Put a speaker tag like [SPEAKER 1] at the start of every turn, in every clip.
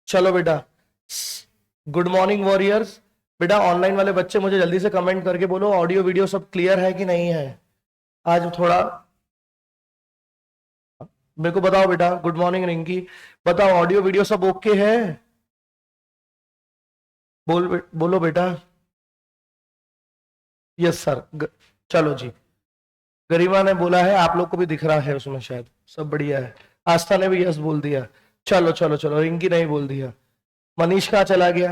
[SPEAKER 1] चलो बेटा, good morning warriors. बेटा ऑनलाइन वाले बच्चे मुझे जल्दी से कमेंट करके बोलो ऑडियो वीडियो सब क्लियर है कि नहीं है। आज थोड़ा मेरे को बताओ बेटा। गुड मॉर्निंग रिंकी, बताओ ऑडियो वीडियो सब ओके है? बोलो बेटा। Yes sir. चलो जी। गरिमा ने बोला है, आप लोग को भी दिख रहा है उसमें, शायद सब बढ़िया है। आस्था ने भी यस बोल दिया। चलो चलो चलो, रिंकी नहीं बोल दिया। मनीष कहाँ चला गया?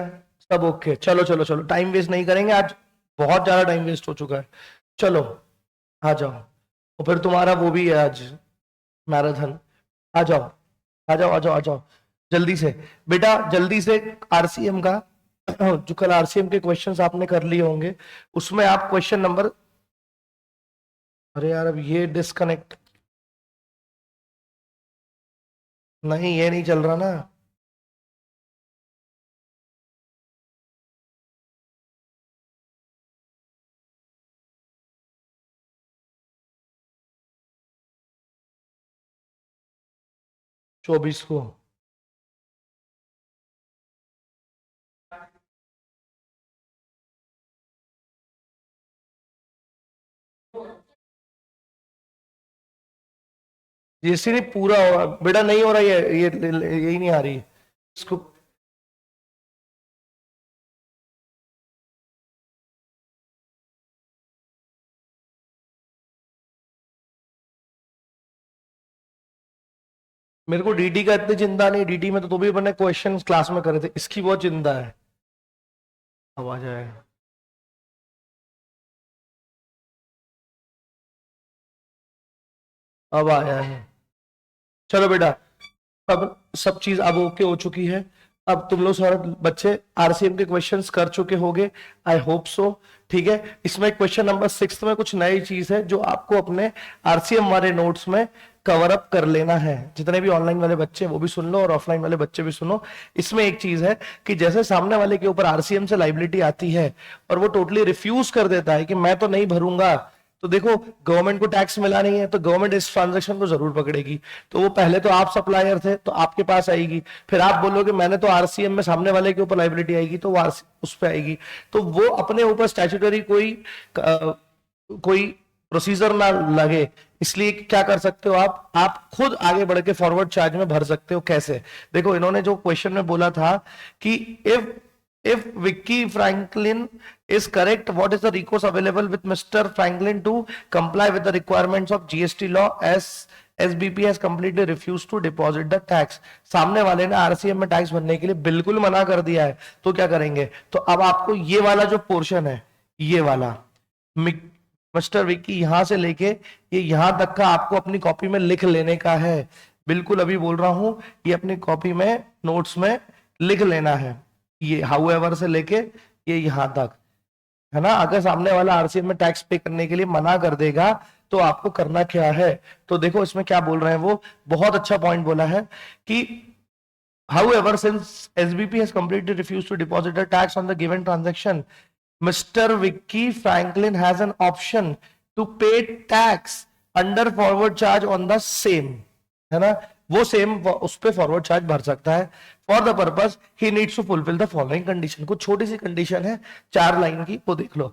[SPEAKER 1] सब ओके। चलो चलो चलो, टाइम वेस्ट नहीं करेंगे आज, बहुत ज्यादा टाइम वेस्ट हो चुका है। चलो आ जाओ। और फिर तुम्हारा वो भी है आज, मैराथन। आ जाओ आ जाओ आ जाओ आ जाओ जल्दी से। बेटा जल्दी से आरसीएम का जो कल आरसीएम के क्वेश्चंस आपने कर लिए होंगे, उसमें आप क्वेश्चन नंबर, अरे यार अब ये डिस्कनेक्ट, नहीं ये नहीं चल रहा ना। चौबीस को जीएसटी नहीं पूरा हो रहा बेटा, नहीं हो रहा ये यही नहीं आ रही इसको। मेरे को डीटी का इतनी चिंता नहीं, डीटी में तो भी अपने क्वेश्चन क्लास में करे थे, इसकी बहुत चिंता है। अब आ जाएगा। अब आया है। चलो बेटा, अब सब चीज अब ओके हो चुकी है। अब तुम लोग सारे बच्चे आरसीएम के क्वेश्चंस कर चुके होंगे, आई होप सो। ठीक है, इसमें क्वेश्चन नंबर 6 में कुछ नई चीज है जो आपको अपने आरसीएम वाले नोट्स में कवर अप कर लेना है। जितने भी ऑनलाइन वाले बच्चे वो भी सुन लो और ऑफलाइन वाले बच्चे भी सुनो। इसमें एक चीज है कि जैसे सामने वाले के ऊपर आरसीएम से लाइबिलिटी आती है और वो टोटली रिफ्यूज कर देता है कि मैं तो नहीं भरूंगा, तो देखो गवर्नमेंट को टैक्स मिला नहीं है तो गवर्नमेंट इस ट्रांजैक्शन को जरूर पकड़ेगी। तो वो पहले तो आप सप्लायर थे तो आपके पास आएगी, फिर आप बोलोगे मैंने तो आरसीएम में, सामने वाले के ऊपर लाइबिलिटी आएगी तो वो उस पर आएगी। तो वो अपने ऊपर स्टैट्यूटरी कोई प्रोसीजर ना लगे, इसलिए क्या कर सकते हो आप खुद आगे बढ़ के फॉरवर्ड चार्ज में भर सकते हो। कैसे? देखो इन्होंने जो क्वेश्चन में बोला था कि if Vicky Franklin is correct, what is the recourse available with Mr. Franklin to comply with the requirements of GST law as SBP has completely refused to deposit the tax? सामने वाले ने आरसीएम में tax भरने के लिए बिल्कुल मना कर दिया है, तो क्या करेंगे? तो अब आपको ये वाला जो पोर्शन है, ये वाला मिस्टर विक्की यहां से लेके ये यहां तक का आपको अपनी कॉपी में लिख लेने का है। बिल्कुल अभी बोल रहा हूं, ये अपनी कॉपी में नोट्स में लिख लेना है। ये हाउएवर से लेके ये यहां तक है ना। अगर सामने वाला आरसीएम में टैक्स पे करने के लिए मना कर देगा तो आपको करना क्या है? तो देखो इसमें क्या बोल रहे हैं, वो बहुत अच्छा पॉइंट बोला है कि however since SBP has completely refused to deposit a tax on the given transaction, Mr. Vicky Franklin has an option to pay tax under forward charge on the same, है ना। वो सेम उस पे forward charge भर सकता है। For the purpose he needs to fulfil the following condition. कुछ छोटी सी कंडीशन है 4 लाइन की, वो देख लो।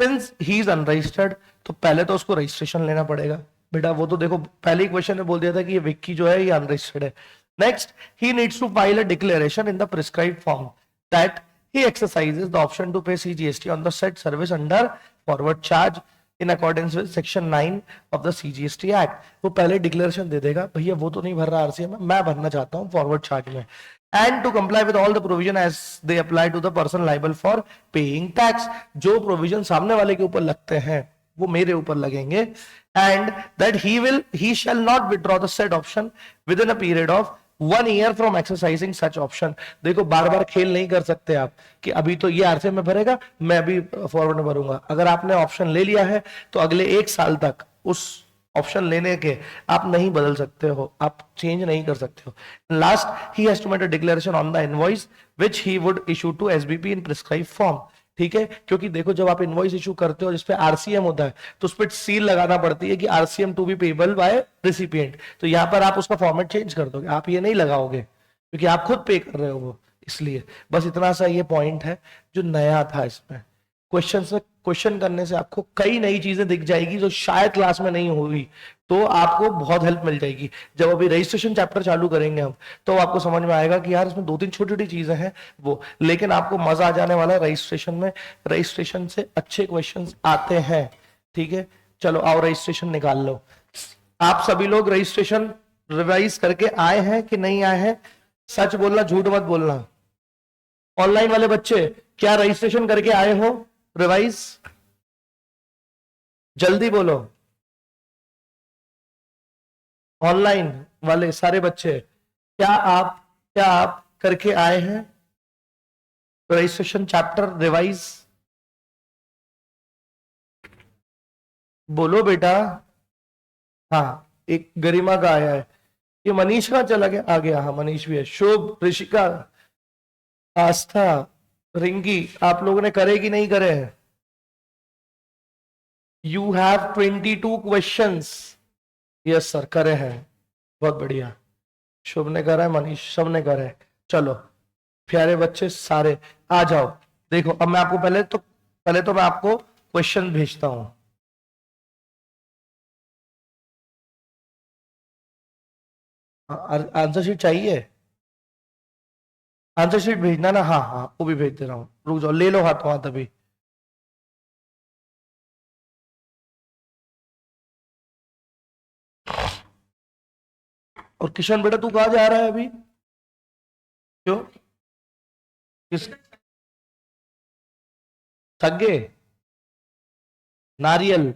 [SPEAKER 1] सिंस ही इज अनरजिस्टर्ड, तो पहले तो उसको रजिस्ट्रेशन लेना पड़ेगा बेटा। वो तो देखो पहले ही क्वेश्चन में बोल दिया था कि ये विक्की जो है ये अनरजिस्टर्ड है। Next, he needs to file a declaration in the prescribed form that he exercises the option to pay CGST on the said service under forward charge in accordance with section 9 of the CGST Act। वो पहले declaration दे देगा, भैया वो तो नहीं भर रहा RCM में, मैं भरना चाहता हूँ फॉरवर्ड चार्ज में। And to comply with all the provision as they apply to the person liable for paying tax. जो प्रोविजन सामने वाले के ऊपर लगते हैं वो मेरे ऊपर लगेंगे। And that he shall not withdraw the said option with in a period of 1 year from exercising such option. देखो बार बार खेल नहीं कर सकते आप कि अभी तो ये आरसीएम में भरेगा, मैं अभी फॉरवर्ड में भरूंगा। अगर आपने ऑप्शन ले लिया है तो अगले 1 साल तक उस ऑप्शन लेने के आप नहीं बदल सकते हो, आप चेंज नहीं कर सकते हो। Last, he has to make a declaration on the invoice which he would issue to SBP in prescribe form. ठीक है, क्योंकि देखो जब आप इनवॉइस इशू करते हो जिसपे आरसीएम होता है तो उस पर सील लगाना पड़ती है कि RCM to be payable by recipient. तो यहां पर आप उसका फॉर्मेट चेंज कर दोगे, आप ये नहीं लगाओगे। क्योंकि आप खुद पे कर रहे हो वो, इसलिए बस इतना सा ये पॉइंट है जो नया था इसमें। क्वेश्चन करने से आपको कई नई चीजें दिख जाएगी जो शायद क्लास में नहीं होगी, तो आपको बहुत हेल्प मिल जाएगी। जब अभी रजिस्ट्रेशन चैप्टर चालू करेंगे हम, तो आपको समझ में आएगा कि यार इसमें 2-3 छोटी छोटी चीजें हैं वो, लेकिन आपको मजा आ जाने वाला है रजिस्ट्रेशन में। रजिस्ट्रेशन से अच्छे क्वेश्चन आते हैं, ठीक है। चलो आओ रजिस्ट्रेशन निकाल लो। आप सभी लोग रजिस्ट्रेशन रिवाइज करके आए हैं कि नहीं आए हैं? सच बोलना, झूठ मत बोलना। ऑनलाइन वाले बच्चे क्या रजिस्ट्रेशन करके आए हो रिवाइज? जल्दी बोलो। ऑनलाइन वाले सारे बच्चे, क्या आप करके आए हैं रजिस्ट्रेशन चैप्टर रिवाइज? बोलो बेटा। हाँ, एक गरिमा का आया है। ये मनीष का चला गया, आ गया। हाँ मनीष भी है। शुभ, ऋषिका, आस्था, रिंकी, आप लोगों ने करे कि नहीं करे? You have 22 questions. Yes sir, करे हैं, बहुत बढ़िया। शुभ ने करा है, मनीष, सब ने करा है। चलो प्यारे बच्चे सारे आ जाओ। देखो अब मैं आपको पहले तो मैं आपको क्वेश्चन भेजता हूं। आंसर शीट चाहिए? आंसर शीट भेजना ना, हाँ हाँ वो भी भेज दे रहा हूँ, रुक जाओ, ले लो हाथों हाथ अभी। और किशन बेटा तू कहाँ जा रहा है अभी? क्यों? किस? थक गए? नारियल?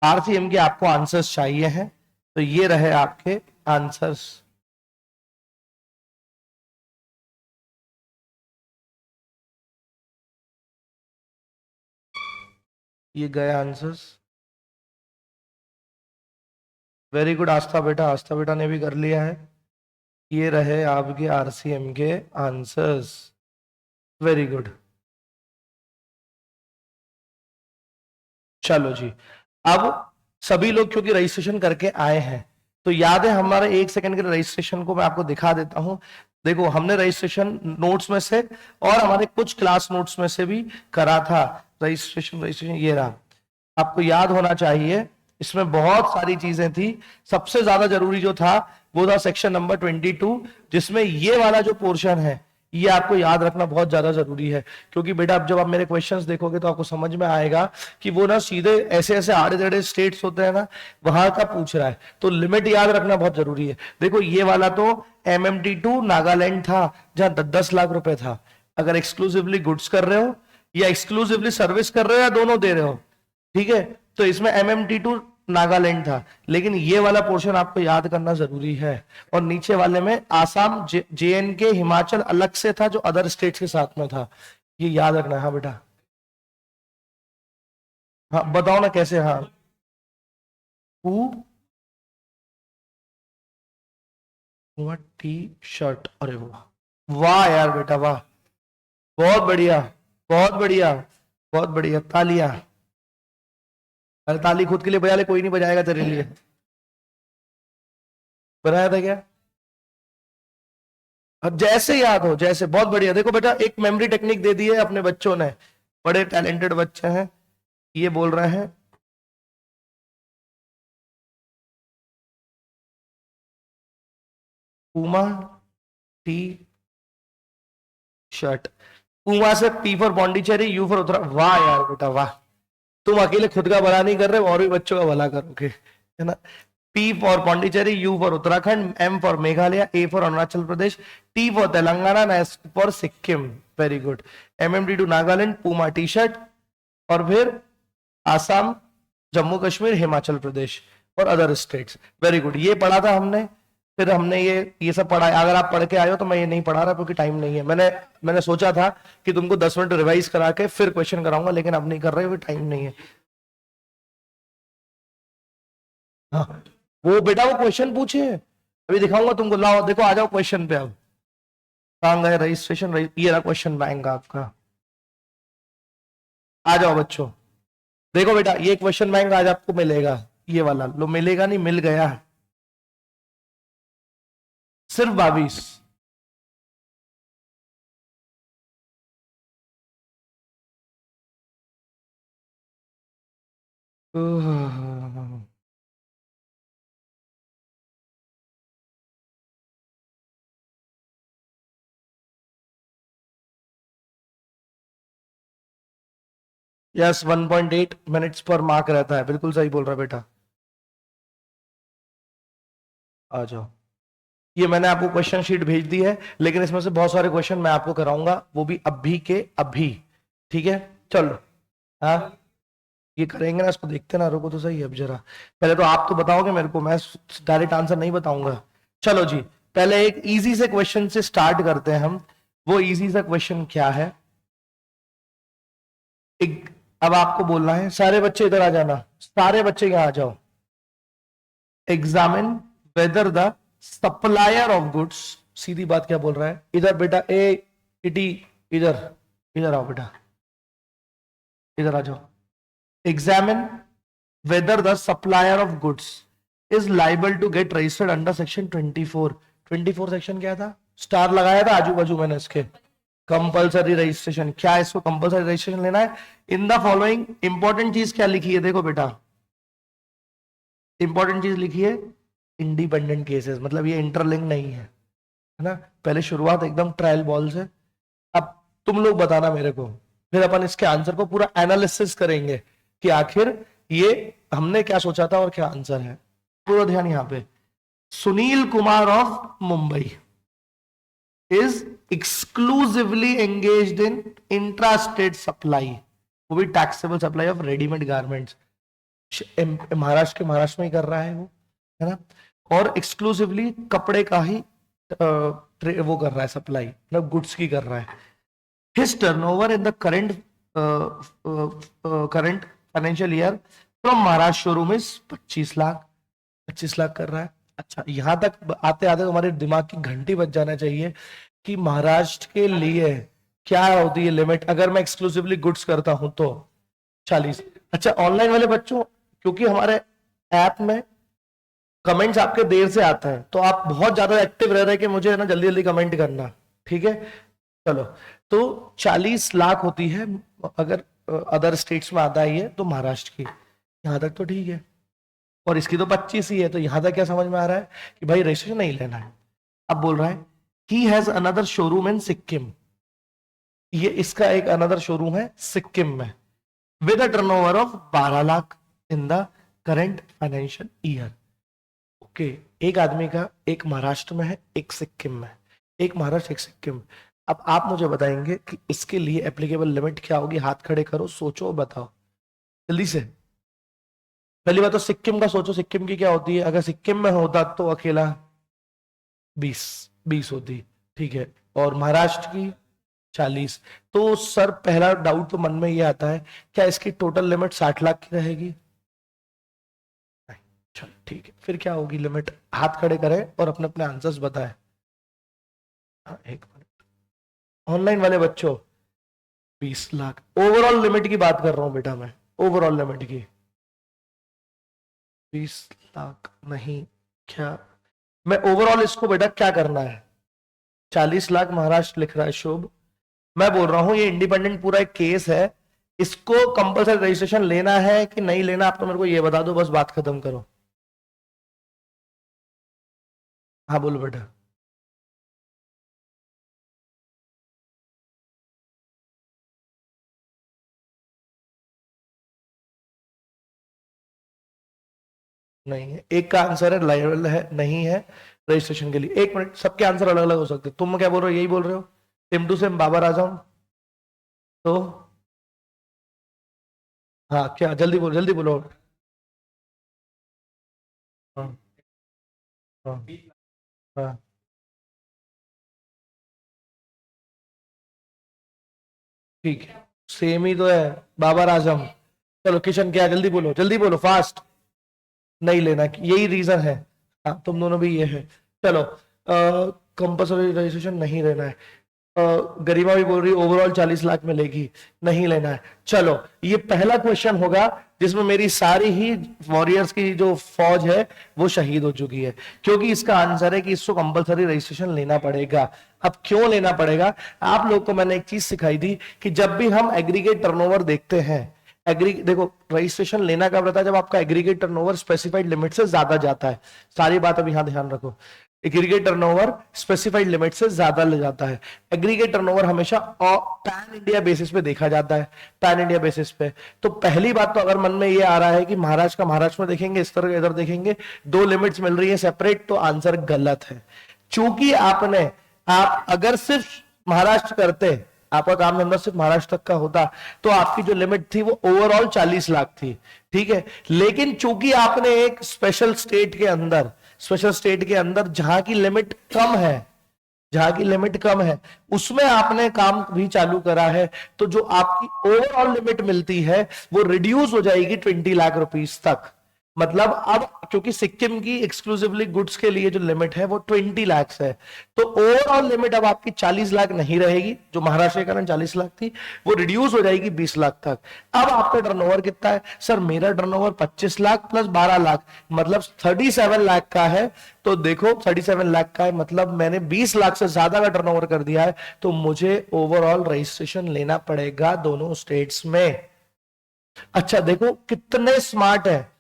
[SPEAKER 1] आरसीएम के आपको आंसर्स चाहिए हैं, तो ये रहे आपके आंसर्स। ये गए आंसर्स। वेरी गुड आस्था बेटा, आस्था बेटा ने भी कर लिया है। ये रहे आपके आरसीएम के आंसर्स। Very good. चलो जी, अब सभी लोग क्योंकि रजिस्ट्रेशन करके आए हैं, तो याद है हमारे 1 सेकंड के रजिस्ट्रेशन को मैं आपको दिखा देता हूं। देखो हमने रजिस्ट्रेशन नोट्स में से और हमारे कुछ क्लास नोट्स में से भी करा था रजिस्ट्रेशन ये रहा। आपको याद होना चाहिए, इसमें बहुत सारी चीजें थी। सबसे ज्यादा जरूरी जो था वो था सेक्शन नंबर 22, जिसमें ये वाला जो पोर्शन है ये आपको याद रखना बहुत ज्यादा जरूरी है। क्योंकि बेटा अब जब आप मेरे क्वेश्चंस देखोगे तो आपको समझ में आएगा कि वो ना सीधे ऐसे ऐसे आड़े टेढ़े स्टेट्स होते हैं ना, वहां का पूछ रहा है, तो लिमिट याद रखना बहुत जरूरी है। देखो ये वाला तो MMT2 नागालैंड था, जहां 10-10 लाख रुपए था। अगर एक्सक्लूसिवली गुड्स कर रहे हो या एक्सक्लूसिवली सर्विस कर रहे हो या दोनों दे रहे हो, ठीक है, तो इसमें MMT2 नागालैंड था। लेकिन ये वाला पोर्शन आपको याद करना जरूरी है। और नीचे वाले में आसाम, JNK, हिमाचल अलग से था जो अदर स्टेट्स के साथ में था, ये याद रखना है। हाँ बेटा, हाँ बताओ ना कैसे। हाँ टी शर्ट, अरे वाह, वाह यार बेटा वाह, बहुत बढ़िया, बहुत बढ़िया, बहुत बढ़िया, तालियां। अरे ताली खुद के लिए बजा ले, कोई नहीं बजाएगा तेरे लिए। बनाया था क्या? अब जैसे याद हो, जैसे, बहुत बढ़िया। देखो बेटा एक मेमोरी टेक्निक दे दी है अपने बच्चों ने, बड़े टैलेंटेड बच्चे हैं। ये बोल रहे हैं पूमा टी शर्ट। पूमा से P for Pondicherry, U for Uttarakhand. वाह यार बेटा वाह, तुम अकेले खुद का भला नहीं कर रहे, और भी बच्चों का भला करोगे, है ना। P for Pondicherry, U for Uttarakhand, M for Meghalaya, A for Arunachal Pradesh, T for Telangana, S for Sikkim. Very good. MMT2 Nagaland, Puma T shirt, और फिर आसाम, जम्मू कश्मीर, हिमाचल प्रदेश और अदर स्टेट्स। वेरी गुड, ये पढ़ा था हमने। फिर हमने ये सब पढ़ा है। अगर आप पढ़ के आए हो तो मैं ये नहीं पढ़ा रहा क्योंकि टाइम नहीं है। मैंने सोचा था कि तुमको 10 मिनट रिवाइज करा के फिर क्वेश्चन कराऊंगा, लेकिन अब नहीं कर रहे, टाइम नहीं है। हाँ वो बेटा वो क्वेश्चन पूछे, अभी दिखाऊंगा तुमको। लाओ देखो, आ जाओ क्वेश्चन पे। अब कहाँ गए रजिस्ट्रेशन? ये रहा क्वेश्चन बैंक आपका। आ जाओ बच्चों। देखो बेटा, ये क्वेश्चन बैंक आज आपको मिलेगा, ये वाला लो, मिलेगा नहीं, मिल गया, सिर्फ 22। यस, 1.8 मिनट्स पर मार्क रहता है, बिल्कुल सही बोल रहा बेटा। आ जाओ, ये मैंने आपको क्वेश्चन शीट भेज दी है, लेकिन इसमें से बहुत सारे क्वेश्चन मैं आपको कराऊंगा, वो भी अभी के अभी। ठीक है, चलो। हाँ, ये करेंगे ना, इसको देखते ना, रुको तो सही है अब जरा। पहले तो आप तो बताओगे मेरे को, मैं डायरेक्ट आंसर नहीं बताऊंगा। चलो जी, पहले एक इजी से क्वेश्चन से स्टार्ट करते हैं हम। वो इजी सा क्वेश्चन क्या है? एक, अब आपको बोलना है, सारे बच्चे इधर आ जाना, सारे बच्चे यहाँ आ जाओ। Examine whether the supplier of goods, सीधी बात क्या बोल रहा है इधर बेटा, ए इटी, इधर, इधर आओ बेटा, इधर आ जाओ। Examine whether the supplier of goods is liable to get registered under section 24। 24 section क्या था? स्टार लगाया था आजू बाजू मैंने इसके। कंपलसरी रजिस्ट्रेशन, क्या इसको कंपलसरी रजिस्ट्रेशन लेना है? इन द फॉलोइंग, इंपॉर्टेंट चीज क्या लिखी है देखो बेटा, इंपॉर्टेंट चीज लिखी है इंडिपेंडेंट केसेस, मतलब ये इंटरलिंक नहीं है, है ना। पहले शुरुआत एकदम ट्रायल बॉल से, अब तुम लोग बताना मेरे को, फिर अपन इसके आंसर को पूरा एनालिसिस करेंगे कि आखिर ये हमने क्या सोचा था और क्या आंसर है। पूरा ध्यान यहां पे। Sunil Kumar of Mumbai is exclusively engaged in intra state supply, वो भी taxable supply of readymade garments, Maharashtra में ही कर रहा है वो, है ना। और एक्सक्लूसिवली कपड़े का ही वो कर रहा है सप्लाई, मतलब गुड्स की कर रहा है। His turnover in the current financial year from Maharashtra showroom is 25 lakh, 25 lakh कर रहा है। अच्छा, यहां तक आते आते तुम्हारे दिमाग की घंटी बज जाना चाहिए कि महाराष्ट्र के लिए क्या होती है लिमिट, अगर मैं एक्सक्लूसिवली गुड्स करता हूं तो 40। अच्छा, ऑनलाइन वाले बच्चों, क्योंकि हमारे ऐप में कमेंट्स आपके देर से आता है, तो आप बहुत ज्यादा एक्टिव रह रहे हैं कि मुझे है ना जल्दी जल्दी कमेंट करना, ठीक है। चलो, तो 40 लाख होती है अगर अदर स्टेट्स में आता है ये, तो महाराष्ट्र की, यहां तक तो ठीक है। और इसकी तो 25 ही है, तो यहां तक क्या समझ में आ रहा है कि भाई रजिस्ट्रेशन नहीं लेना है। अब बोल रहा है he has another showroom in Sikkim, ये इसका एक अनदर शोरूम है सिक्किम में, with a turnover of 12 lakh in the current financial year. Okay, एक आदमी का, एक महाराष्ट्र में है, एक सिक्किम में, एक महाराष्ट्र एक सिक्किम। अब आप मुझे बताएंगे कि इसके लिए एप्लीकेबल लिमिट क्या होगी? हाथ खड़े करो, सोचो, बताओ जल्दी से। पहली बात तो सिक्किम का सोचो, सिक्किम की क्या होती है? अगर सिक्किम में होता तो अकेला 20 होती, ठीक है, और महाराष्ट्र की 40। तो सर पहला डाउट तो मन में ये आता है, क्या इसकी टोटल लिमिट 60 लाख की रहेगी? नहीं, चल ठीक है, फिर क्या होगी लिमिट? हाथ खड़े करें और अपने अपने आंसर्स बताएं। हाँ, एक मिनट, ऑनलाइन वाले बच्चों 20 लाख ओवरऑल लिमिट की बात कर रहा हूं बेटा मैं, ओवरऑल लिमिट की 20 लाख नहीं, क्या मैं ओवरऑल इसको बेटा क्या करना है? 40 लाख महाराष्ट्र लिख रहा है शुभ, मैं बोल रहा हूं ये इंडिपेंडेंट पूरा एक केस है, इसको कंपलसरी रजिस्ट्रेशन लेना है कि नहीं लेना, आप तो मेरे को ये बता दो, बस बात खत्म करो। हाँ बोलो बेटा। नहीं है, एक का आंसर है लायबल है, नहीं है रजिस्ट्रेशन के लिए। एक मिनट, सबके आंसर अलग अलग हो सकते हैं, तुम क्या बोल रहे हो? यही बोल रहे हो same to same Babar Azam? तो हाँ, क्या, जल्दी बोलो, जल्दी बोलो। हाँ, हाँ, हाँ, ठीक है, सेम ही तो है, बाबर आजम। चलो किशन, क्या, जल्दी बोलो, जल्दी बोलो, फास्ट। नहीं लेना, यही रीजन है। हाँ, तुम दोनों भी ये है। चलो, कंपल्सरी रजिस्ट्रेशन नहीं लेना है। गरिमा भी बोल रही ओवरऑल 40 लाख मिलेगी, नहीं लेना है। चलो ये पहला क्वेश्चन होगा जिसमें मेरी सारी ही वॉरियर्स की जो फौज है वो शहीद हो चुकी है, क्योंकि इसका आंसर है कि इसको कंपलसरी रजिस्ट्रेशन लेना पड़ेगा। अब क्यों लेना पड़ेगा, आप लोग को मैंने एक चीज सिखाई थी कि जब भी हम एग्रीगेट टर्नओवर देखते हैं, देखो रजिस्ट्रेशन लेना कब रहता है, जब आपका एग्रीगेट टर्नओवर स्पेसिफाइड लिमिट से ज्यादा जाता है। सारी बात अब यहां ध्यान रखो, एग्रीगेट टर्नओवर स्पेसिफाइड लिमिट से ज्यादा ले जाता है। एग्रीगेट टर्नओवर हमेशा पैन इंडिया बेसिस पे देखा जाता है, पैन इंडिया बेसिस पे। तो पहली बात तो अगर मन में ये आ रहा है कि महाराष्ट्र का महाराष्ट्र में देखेंगे, इस तरह इधर देखेंगे, दो लिमिट्स मिल रही है सेपरेट, तो आंसर गलत है। चूंकि आप अगर सिर्फ महाराष्ट्र करते, आपका काम धंधा सिर्फ महाराष्ट्र तक का होता, तो आपकी जो लिमिट थी वो ओवरऑल 40 लाख थी, ठीक है। लेकिन चूंकि आपने एक स्पेशल स्टेट के अंदर जहां की लिमिट कम है उसमें आपने काम भी चालू करा है, तो जो आपकी ओवरऑल लिमिट मिलती है वो रिड्यूस हो जाएगी 20 लाख रुपीस तक। मतलब अब क्योंकि सिक्किम की एक्सक्लूसिवली गुड्स के लिए जो लिमिट है वो 20 लाख है, तो ओवरऑल लिमिट अब आपकी 40 लाख नहीं रहेगी, जो महाराष्ट्र के कारण 40 लाख थी वो रिड्यूस हो जाएगी 20 लाख तक। अब आपका टर्नओवर कितना है, सर मेरा टर्नओवर 25 लाख प्लस 12 लाख मतलब 37 लाख का है। तो देखो 37 लाख का है, मतलब मैंने 20 लाख से ज्यादा का टर्नओवर कर दिया है, तो मुझे ओवरऑल रजिस्ट्रेशन लेना पड़ेगा दोनों स्टेट्स में। अच्छा देखो कितने स्मार्ट है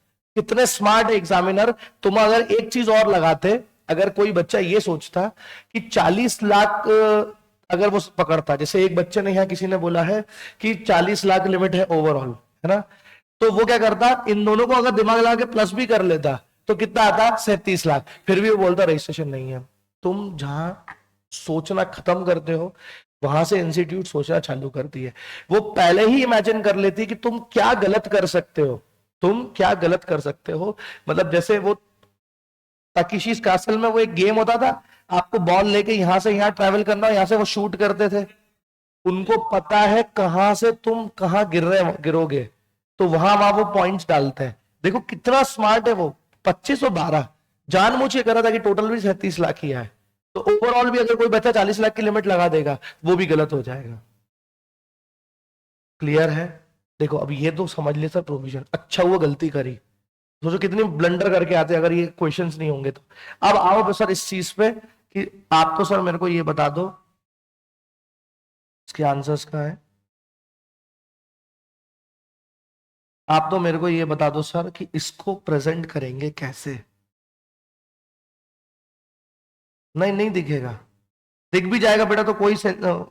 [SPEAKER 1] एग्जामिनर। तुम अगर एक चीज और लगाते, अगर कोई बच्चा ये सोचता कि 40 लाख अगर वो पकड़ता, जैसे एक बच्चे ने यहां किसी ने बोला है कि 40 लाख लिमिट है ओवरऑल, है ना, तो वो क्या करता, इन दोनों को अगर दिमाग लगा के प्लस भी कर लेता तो कितना आता, 37 लाख, फिर भी वो बोलता रजिस्ट्रेशन नहीं है। तुम जहां सोचना खत्म करते हो वहां से इंस्टीट्यूट सोचना चालू करती है। वो पहले ही इमेजिन कर लेती कि तुम क्या गलत कर सकते हो। मतलब जैसे वो ताकिशीस कैसल में वो एक गेम होता था, आपको बॉल लेके यहां से यहां ट्रैवल करना, यहां से वो शूट करते थे, उनको पता है कहां से तुम कहां गिरोगे, तो वहां वो पॉइंट्स डालते हैं। देखो कितना स्मार्ट है वो, 25 और 12 जानबूझ के करा था कि टोटल भी 37 लाख ही है, तो ओवरऑल भी अगर कोई बच्चा 40 लाख की लिमिट लगा देगा वो भी गलत हो जाएगा। क्लियर है। देखो अब ये तो समझ ले सर प्रोविजन, अच्छा हुआ गलती करी, सोचो कितनी ब्लंडर करके आते अगर ये क्वेश्चंस नहीं होंगे तो। अब आओ सर इस चीज पे कि आप तो सर मेरे को ये बता दो इसके आंसर्स का है, आप तो मेरे को ये बता दो सर कि इसको प्रेजेंट करेंगे कैसे। नहीं दिखेगा, दिख भी जाएगा बेटा तो कोई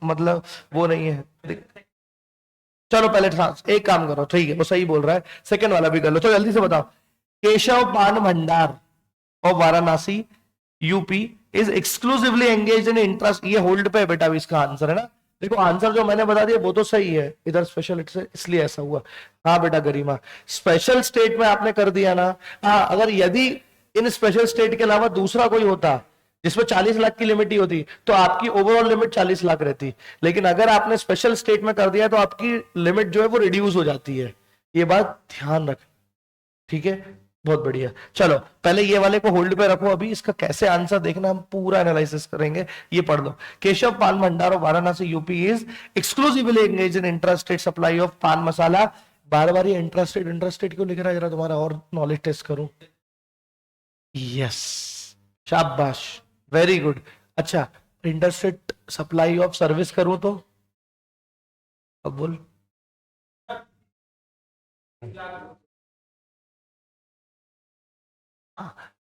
[SPEAKER 1] मतलब वो नहीं है। चलो पहले एक काम करो, ठीक है वो सही बोल रहा है, सेकंड वाला भी कर लो। तो जल्दी से बताओ, केशव पान भंडार और Varanasi UP is exclusively engage in interest, ये होल्ड पे बेटा भी इसका आंसर है ना। देखो आंसर जो मैंने बता दिया वो तो सही है, इधर स्पेशल इसलिए ऐसा हुआ। हाँ बेटा गरिमा, स्पेशल स्टेट में आपने कर दिया ना। हाँ अगर यदि इन स्पेशल स्टेट के अलावा दूसरा कोई होता जिसमें 40 लाख की लिमिट ही होती तो आपकी ओवरऑल लिमिट 40 लाख रहती, लेकिन अगर आपने स्पेशल स्टेट में कर दिया तो आपकी लिमिट जो है वो रिड्यूस हो जाती है। ये बात ध्यान रख, ठीक है, बहुत बढ़िया। चलो पहले ये वाले को होल्ड पे रखो, अभी इसका कैसे आंसर देखना हम पूरा एनालिसिस करेंगे। ये पढ़ लो, केशव पान भंडार Varanasi UP is exclusively engage in intrastate supply of पान मसाला। बार बार ये इंट्रास्टेट क्यों लिख रहा है, जरा तुम्हारा और नॉलेज टेस्ट करूं। यस शाबाश, वेरी गुड। अच्छा इंटरस्टेट सप्लाई ऑफ सर्विस करूं तो, अब बोल।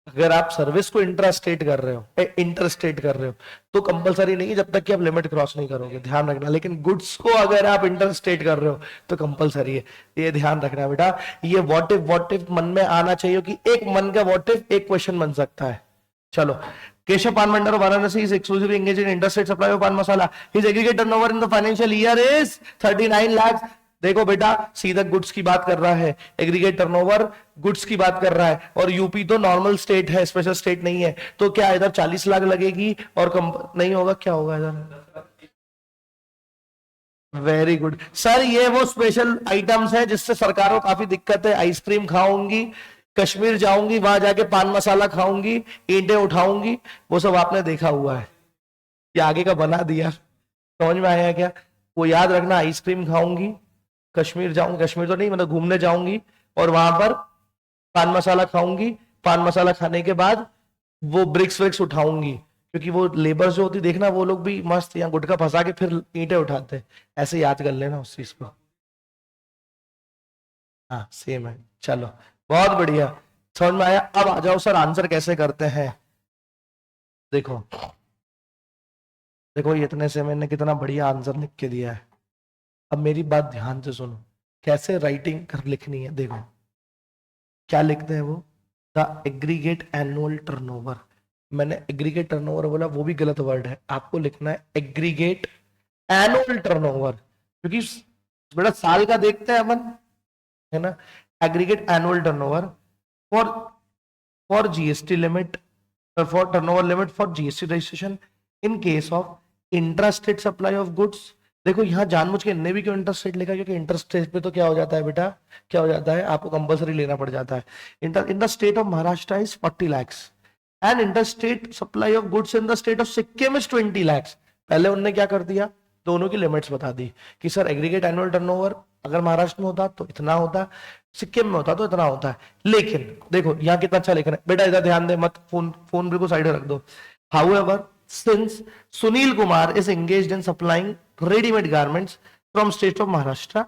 [SPEAKER 1] अगर आप सर्विस को इंटरस्टेट कर रहे हो तो कंपलसरी नहीं है जब तक कि आप लिमिट क्रॉस नहीं करोगे, ध्यान रखना। लेकिन गुड्स को अगर आप इंटरस्टेट कर रहे हो तो कंपलसरी है, ये ध्यान रखना बेटा। ये व्हाट इफ मन में आना चाहिए कि एक मन का व्हाट इफ एक क्वेश्चन बन सकता है। चलो, केशव पान भंडार Varanasi is exclusively engaged in interstate supply of पान मसाला, his aggregate turnover in the financial year is 39 lakh. देखो बेटा सीधा गुड्स की बात कर रहा है, एग्रीगेट टर्नओवर गुड्स की बात कर रहा है, और यूपी तो नॉर्मल स्टेट है, स्पेशल स्टेट नहीं है, तो क्या इधर 40 लाख लगेगी और नहीं होगा, क्या होगा इधर। वेरी गुड सर, ये वो स्पेशल आइटम्स है जिससे सरकार को काफी दिक्कत है। आइसक्रीम खाऊंगी, कश्मीर जाऊंगी, वहां जाके पान मसाला खाऊंगी, ईंटें उठाऊंगी, वो सब आपने देखा हुआ है, ये आगे का बना दिया। समझ में आया क्या? वो याद रखना, आइसक्रीम खाऊंगी, कश्मीर जाऊंगी, कश्मीर तो नहीं मतलब घूमने जाऊंगी, और वहां पर पान मसाला खाऊंगी, पान मसाला खाने के बाद वो ब्रिक्स व्रिक्स उठाऊंगी, क्योंकि वो लेबर जो होती देखना, वो लोग भी मस्त यहाँ गुटखा फंसा के फिर ईंटें उठाते हैं। ऐसे याद कर लेना उस चीज को। हाँ सेम है। चलो बहुत बढ़िया, समझ में आया। अब आ जाओ सर आंसर कैसे करते हैं। देखो देखो, ये इतने से मैंने कितना बढ़िया आंसर लिख के दिया है। अब मेरी बात ध्यान से सुनो, कैसे राइटिंग कर लिखनी है। देखो क्या लिखते हैं वो, द एग्रीगेट एनुअल टर्नओवर। मैंने एग्रीगेट टर्नओवर बोला, वो भी गलत वर्ड है, आपको लिखना है एग्रीगेट एनुअल टर्नओवर, क्योंकि बड़ा साल का देखते हैं अपन, है ना। Aggregate annual turnover for for GST limit, for turnover limit for GST registration in case of intrastate supply of goods. देखो यहाँ जानबूझ के इनने भी क्यों इंटरस्टेट लिखा, क्योंकि इंटरस्टेट पे तो क्या हो जाता है बेटा, क्या हो जाता है, आपको कंपलसरी लेना पड़ जाता है। In the state of Maharashtra is 40 lakhs and interstate supply of goods in the state of Sikkim is 20 lakhs। पहले उन्होंने क्या कर दिया, दोनों की लिमिट्स बता दी कि सर एग्रीगेट एनुअल टर्नओवर अगर महाराष्ट्र में होता तो इतना होता, सिक्किम में होता तो इतना होता है। लेकिन देखो यहाँ कितना अच्छा लिखना है बेटा, इधर ध्यान दे मत, फोन फोन बिल्कुल साइड रख दो। However since Sunil Kumar is engaged in supplying ready-made garments from state of Maharashtra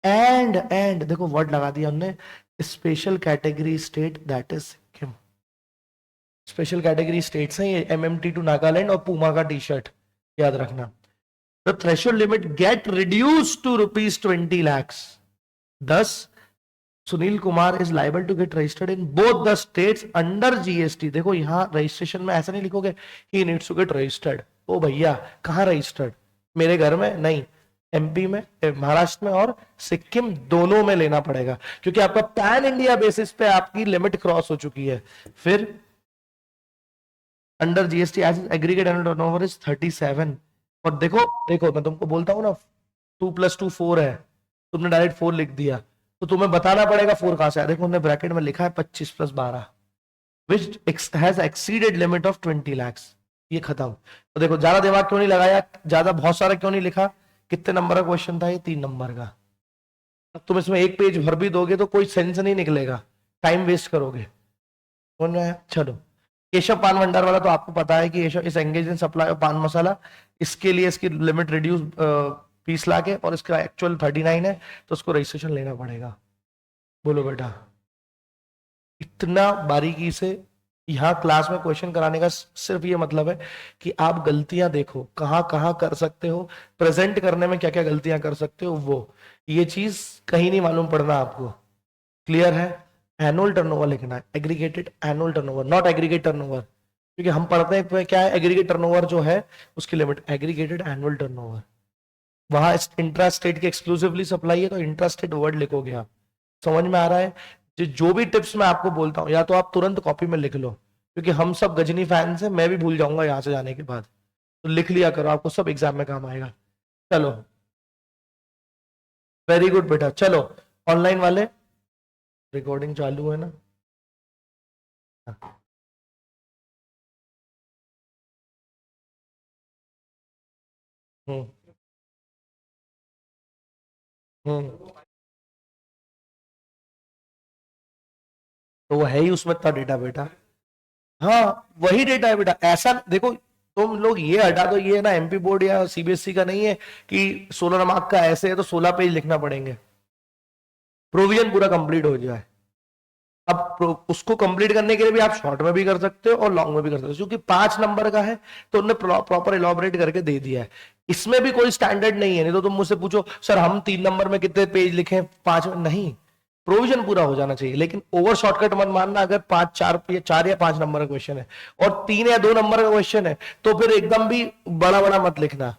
[SPEAKER 1] and देखो वर्ड लगा दिया हमने, special category state that is Sikkim. Special category states हैं ये, एमएमटी टू नागालैंड और पूमा का टी शर्ट, याद रखना। The threshold limit get reduce to ₹20 lakhs। thus Sunil Kumar is liable to get registered in both the states under GST. देखो यहाँ registration में ऐसा नहीं लिखोगे he needs to get registered. ओ भैया कहाँ रजिस्टर्ड, मेरे घर में नहीं, एमपी में, महाराष्ट्र में और सिक्किम दोनों में लेना पड़ेगा, क्योंकि आपका पैन इंडिया बेसिस पे आपकी लिमिट क्रॉस हो चुकी है। फिर under GST as aggregate annual turnover is 37। और देखो देखो मैं तुमको बोलता हूँ ना 2 + 2 4 है, तुमने डायरेक्ट 4 लिख दिया, तो तुम्हें बताना पड़ेगा 4 कहां से आया। देखो हमने ब्रैकेट में लिखा है 25 + 12 which has exceeded limit of 20 lakhs। ये खत्म। तो देखो ज्यादा दिमाग क्यों नहीं लगाया, ज्यादा बहुत सारा क्यों नहीं लिखा, कितने नंबर का क्वेश्चन था ये, 3 नंबर का। अब तुम इसमें एक पेज भर भी दोगे तो कोई सेंस नहीं निकलेगा, टाइम वेस्ट करोगे। समझ में आया? चलो केशव पान भंडार वाला तो आपको पता है कि इस एंगेज इन सप्लाई ऑफ पान मसाला, इसके लिए इसकी लिमिट रिड्यूस 20 लाख है और इसका एक्चुअल 39 है, तो उसको रजिस्ट्रेशन लेना पड़ेगा। बोलो बेटा, इतना बारीकी से यहाँ क्लास में क्वेश्चन कराने का सिर्फ ये मतलब है कि आप गलतियां देखो कहाँ कहाँ कर सकते हो, प्रेजेंट करने में क्या क्या गलतियां कर सकते हो, वो ये चीज कहीं नहीं मालूम पड़ना आपको। क्लियर है? एनुअल टर्नओवर लिखना है, aggregated annual turnover, not aggregate turnover, क्योंकि हम पढ़ते हैं क्या है, एग्रीगेट टर्नओवर जो है उसकी लिमिट एग्रीगेटेड एनुअल टर्नओवर। वहां इंट्रा स्टेट की एक्सक्लूसिवली सप्लाई है तो इंट्रा स्टेट वर्ड लिखोगे आप। समझ में आ रहा है? जो भी टिप्स मैं आपको बोलता हूं या तो आप तुरंत कॉपी में लिख लो, क्योंकि हम सब गजनी फैंस हैं, मैं भी भूल जाऊंगा यहां से जाने के बाद, तो लिख लिया करो, आपको सब एग्जाम में काम आएगा। चलो वेरी गुड बेटा। चलो ऑनलाइन वाले रिकॉर्डिंग चालू है ना? हम्म हम्म तो वो है ही उसमें इतना डेटा बेटा। हाँ वही डेटा है बेटा, ऐसा देखो तुम लोग ये हटा दो, ये ना एमपी बोर्ड या सीबीएसई का नहीं है कि 16 मार्क का ऐसे है तो 16 पेज लिखना पड़ेंगे, प्रोविजन पूरा कंप्लीट हो जाए। अब उसको कंप्लीट करने के लिए भी आप शॉर्ट में भी कर सकते हो और लॉन्ग में भी कर सकते हो, क्योंकि 5 नंबर का है तो उन्होंने प्रॉपर इलॉबरेट करके दे दिया है। इसमें भी कोई स्टैंडर्ड नहीं है, नहीं तो तुम मुझसे पूछो सर हम 3 नंबर में कितने पेज लिखे, 5 में नहीं, प्रोविजन पूरा हो जाना चाहिए। लेकिन ओवर शॉर्टकट मत मानना, अगर 4 या 5 नंबर का क्वेश्चन है और 3 या 2 नंबर का क्वेश्चन है तो फिर एकदम भी बड़ा बड़ा मत लिखना,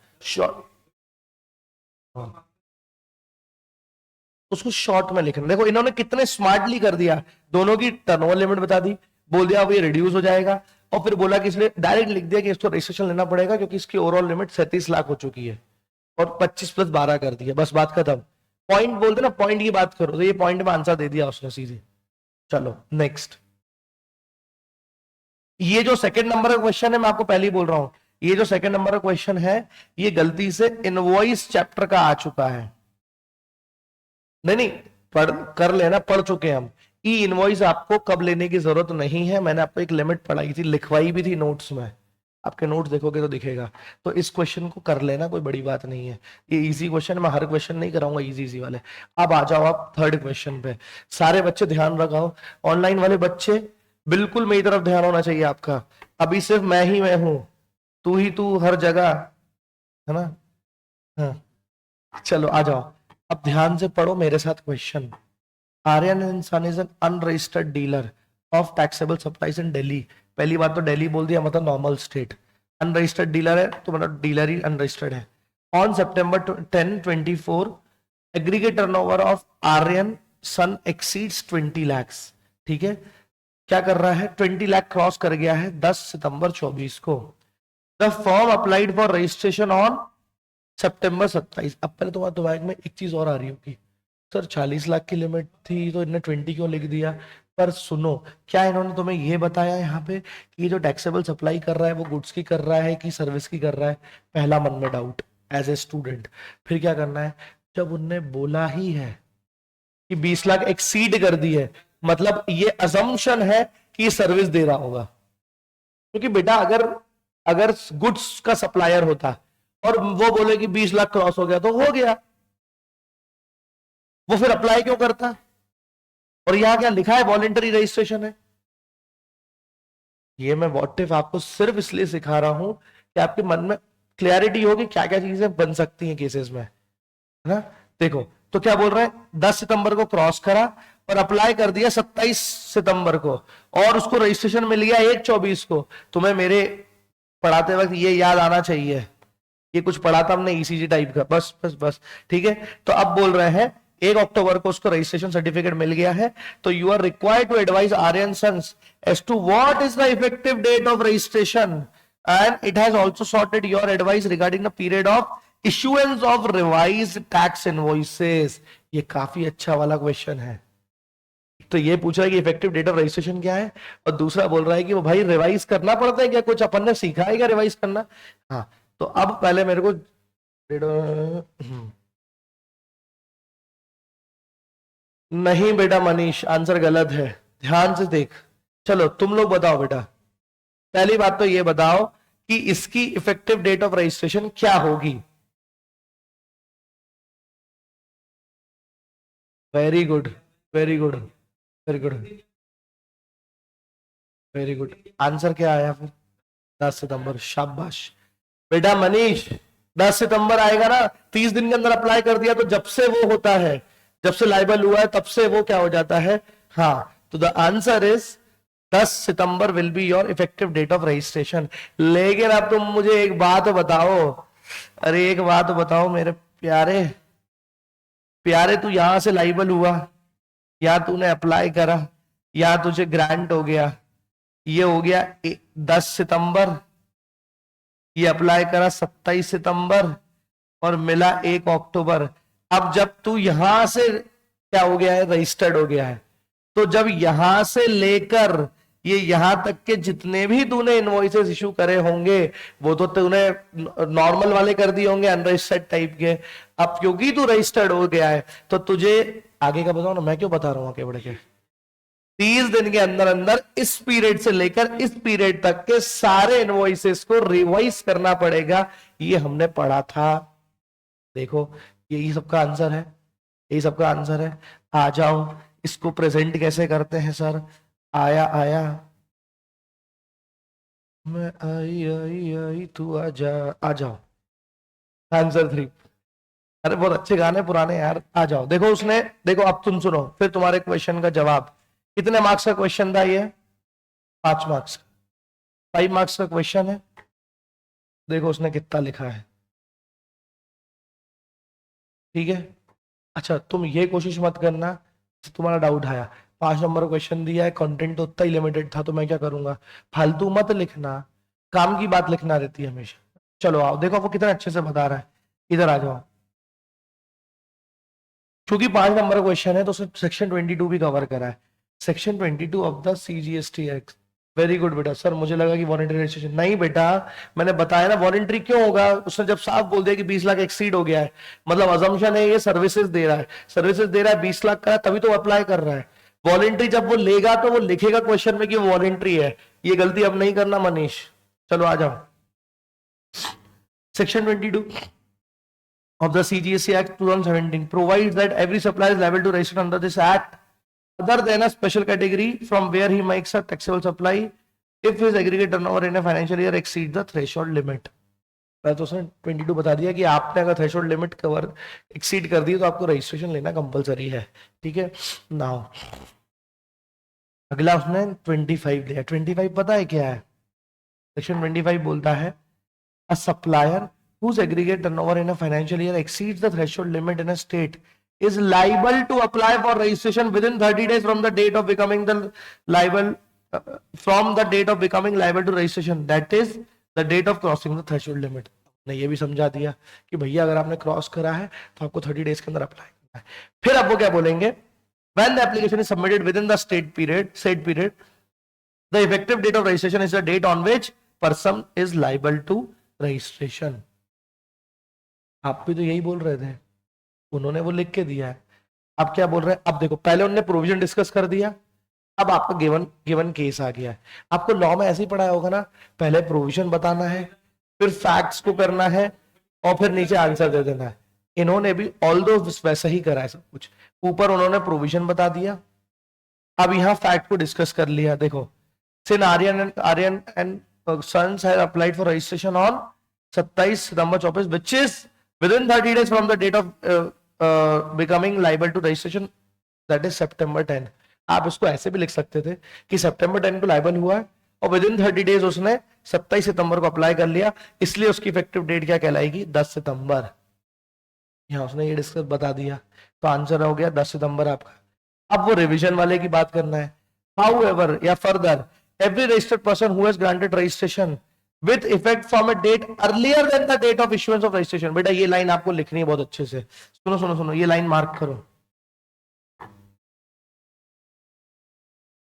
[SPEAKER 1] उसको शॉर्ट में लिखना। देखो इन्होंने कितने स्मार्टली कर दिया, दोनों की टर्नओवर लिमिट बता दी, बोल दिया अब ये रिड्यूस हो जाएगा, और फिर बोला कि इसलिए डायरेक्ट लिख दिया कि इसको रजिस्ट्रेशन लेना पड़ेगा क्योंकि इसकी ओवरऑल लिमिट 37 लाख हो चुकी है, और 25 + 12 कर दिया, बस बात खत्म। पॉइंट बोलते ना, पॉइंट की बात करो, तो ये पॉइंट में आंसर दे दिया उसने सीधे। चलो नेक्स्ट, ये जो सेकंड नंबर का क्वेश्चन है मैं आपको पहले ही बोल रहा हूं, ये जो सेकंड नंबर का क्वेश्चन है ये गलती से इनवॉइस चैप्टर का आ चुका है। नहीं नहीं, पढ़ कर लेना, पढ़ चुके हैं हम। ई इनवॉइस आपको कब लेने की जरूरत नहीं है, मैंने आपको एक लिमिट पढ़ाई थी, लिखवाई भी थी नोट्स में, आपके नोट्स देखोगे तो दिखेगा। तो इस क्वेश्चन को कर लेना, कोई बड़ी बात नहीं है। ये इजी क्वेश्चन, मैं हर क्वेश्चन नहीं कराऊंगा, इजी इजी वाले। अब आ जाओ आप थर्ड क्वेश्चन पे। सारे बच्चे ध्यान रखाओ, ऑनलाइन वाले बच्चे बिल्कुल मेरी तरफ ध्यान होना चाहिए आपका। अभी सिर्फ मैं ही मैं हूं, तू ही तू हर जगह, है ना। हाँ, चलो आ जाओ, अब ध्यान से पढ़ो मेरे साथ question. Aryan and son is an unregistered dealer of taxable supplies in Delhi. पहली बात तो दिल्ली बोल दिया, मतलब नॉर्मल स्टेट। अनरजिस्टर्ड डीलर है तो मतलब डीलर ही अनरजिस्टर्ड है। On September 10 24 aggregate turnover of Aryan son exceeds 20 lakhs। ठीक है, क्या कर रहा है, 20 लाख क्रॉस कर गया है 10 सितंबर 24 को। The form applied for registration on सितंबर 27। अब पहले तुम्हारे दिमाग में एक चीज और आ रही होगी, सर 40 लाख की लिमिट थी तो इन्होंने 20 क्यों लिख दिया। पर सुनो, क्या इन्होंने तुम्हें ये बताया यहाँ पे कि ये जो टैक्सेबल सप्लाई कर रहा है वो गुड्स की कर रहा है कि सर्विस की कर रहा है। पहला मन में डाउट एज ए स्टूडेंट। फिर क्या करना है, जब उनने बोला ही है कि 20 लाख एक्सीड कर दी है, मतलब ये अजम्पशन है कि ये सर्विस दे रहा होगा। क्योंकि बेटा अगर अगर गुड्स का सप्लायर होता और वो बोले कि 20 लाख क्रॉस हो गया तो हो गया, वो फिर अप्लाई क्यों करता। और यहां क्या लिखा है, वॉलेंटरी रजिस्ट्रेशन है। ये मैं व्हाट इफ आपको सिर्फ इसलिए सिखा रहा हूं कि आपके मन में क्लैरिटी हो कि क्या क्या चीजें बन सकती हैं केसेस में, है ना। देखो तो क्या बोल रहे हैं, 10 सितंबर को क्रॉस करा और अप्लाई कर दिया 27 सितंबर को, और उसको रजिस्ट्रेशन मिल गया 1/24 को। तुम्हें मेरे पढ़ाते वक्त ये याद आना चाहिए, ये कुछ पढ़ा था हमने ईसीजी टाइप का, बस बस बस। ठीक है, तो अब बोल रहे हैं 1 अक्टूबर को उसको रजिस्ट्रेशन सर्टिफिकेट मिल गया है, तो you are required to advise Aryan sons as to what is the effective date of registration and it has also sorted your advice regarding the period of issuance of revised tax invoices. ये काफी अच्छा वाला question है। तो ये पूछ रहा है कि इफेक्टिव डेट ऑफ रजिस्ट्रेशन क्या है, और दूसरा बोल रहा है कि वो भाई रिवाइज करना पड़ता है क्या, कुछ अपन ने सीखा है क्या रिवाइज करना। हाँ, तो अब पहले मेरे को नहीं बेटा मनीष, आंसर गलत है, ध्यान से देख। चलो तुम लोग बताओ बेटा, पहली बात तो ये बताओ कि इसकी इफेक्टिव डेट ऑफ रजिस्ट्रेशन क्या होगी। Very good, very good, very good, very good. Answer क्या आया फिर, 10 सितंबर। शाबाश बेटा मनीष, 10 सितंबर आएगा ना, 30 दिन के अंदर अप्लाई कर दिया तो जब से वो होता है, जब से लाइबल हुआ है तब से वो क्या हो जाता है। हाँ, तो the answer is 10 September will be your effective date of registration. लेकिन अब तुम मुझे एक बात बताओ, अरे एक बात बताओ मेरे प्यारे प्यारे, तू यहां से लाइबल हुआ, या तूने अप्लाई करा, या तुझे ग्रांट हो गया, ये हो गया 10 सितंबर, ये अप्लाई करा 27 सितंबर, और मिला 1 अक्टूबर। अब जब तू यहां से क्या हो गया है, रजिस्टर्ड हो गया है, तो जब यहां से लेकर ये यहां तक के जितने भी तूने इनवॉइसेस इशू करे होंगे वो तो तूने नॉर्मल वाले कर दिए होंगे, अनरजिस्टर्ड टाइप के। अब क्योंकि तू रजिस्टर्ड हो गया है तो तुझे आगे का बताओ ना, मैं क्यों बता रहा हूं आगे बढ़ के। 30 दिन के अंदर अंदर इस पीरियड से लेकर इस पीरियड तक के सारे इनवॉइसेस को रिवाइज करना पड़ेगा, ये हमने पढ़ा था। देखो यही सबका आंसर है, यही सबका आंसर है। आ जाओ, इसको प्रेजेंट कैसे करते हैं सर। आया आया, मैं आई आई आई तू आ जा, आ जाओ। आंसर 3। अरे बहुत अच्छे गाने पुराने यार, आ जाओ। देखो उसने, देखो अब तुम सुनो फिर तुम्हारे क्वेश्चन का जवाब। कितने मार्क्स का क्वेश्चन था ये, 5 मार्क्स, 5 मार्क्स का क्वेश्चन है। देखो उसने कितना लिखा है, ठीक है। अच्छा तुम ये कोशिश मत करना, तुम्हारा डाउट आया, 5 नंबर क्वेश्चन दिया है, कंटेंट तो उतना ही लिमिटेड था, तो मैं क्या करूंगा, फालतू मत लिखना, काम की बात लिखना रहती है हमेशा। चलो आओ, देखो वो कितना अच्छे से बता रहा है, इधर आ जाओ। क्योंकि 5 नंबर क्वेश्चन है तो उसने सेक्शन 22 भी कवर करा है, section 22 of the CGST act. Very good बेटा। सर मुझे लगा कि वॉलंटरी रजिस्ट्रेशन नहीं बेटा, मैंने बताया ना वॉलंटरी क्यों होगा, उसने जब साफ बोल दिया कि 20 लाख एक्सीड हो गया है, मतलब अजम्पशन है ये सर्विसेज दे रहा है, सर्विसेज दे रहा है 20 लाख का, तभी तो अप्लाई कर रहा है। वॉलंटरी जब वो लेगा तो वो लिखेगा क्वेश्चन में कि वॉलंटरी है, ये गलती अब नहीं करना मनीष। चलो आ जाओ। Section 22 of the CGST Act 2017 provides that every supplier is liable to register under this act other than a special category from where he makes a taxable supply if his aggregate turnover in a financial year exceeds the threshold limit। तो उसने 22 बता दिया कि आपने अगर threshold limit cover exceed कर दी तो आपको रजिस्ट्रेशन लेना कंपलसरी है, ठीक है। नाउ अगला उसने 25 दिया। 25 पता है क्या है? सेक्शन 25 बोलता है a supplier whose aggregate turnover in a financial year exceeds the threshold limit in a state is liable to apply for registration within 30 days from the date of becoming the liable from the date of becoming liable to registration, that is the date of crossing the threshold limit। ने ये भी समझा दिया कि भैया अगर आपने cross करा है तो आपको 30 डेज के अंदर अप्लाई करना है। फिर अब वो क्या बोलेंगे, when the application is submitted within the said period the effective date of registration is the date on which person is liable to registration। आप भी तो यही बोल रहे थे, उन्होंने वो लिख के दिया है। अब क्या बोल रहे हैं, अब देखो पहले उन्होंने प्रोविजन डिस्कस कर दिया, अब आपका गिवन केस आ गया है। आपको लॉ में ऐसे ही पढ़ाया होगा ना, पहले प्रोविजन बताना है, फिर फैक्ट्स को करना है और फिर नीचे आंसर दे देना है। इन्होंने भी ऑल दो वैसा ही करा है सब कुछ। ऊपर उन्होंने प्रोविजन बता दिया, अब यहाँ फैक्ट को डिस्कस कर लिया। देखो since Aryan and sons have applied for registration on 27 September 24 which is within 30 days from the date of becoming liable to registration, that is September 10। आप इसको ऐसे भी लिख सकते थे कि September 10 को लाइबल हुआ है और विद इन 30 डेज उसने 27 सितंबर को अप्लाई कर लिया, इसलिए उसकी इफेक्टिव डेट क्या कहलाएगी, 10 सितंबर। यहां उसने ये डिस्कस बता दिया, तो आंसर हो गया 10 सितंबर आपका। अब वो रिवीजन वाले की बात करना है। हाउएवर या further every registered person who has granted registration with effect from a date earlier than the date of issuance of registration। बेटा ये लाइन आपको लिखनी है बहुत अच्छे से, सुनो सुनो सुनो, ये लाइन मार्क करो,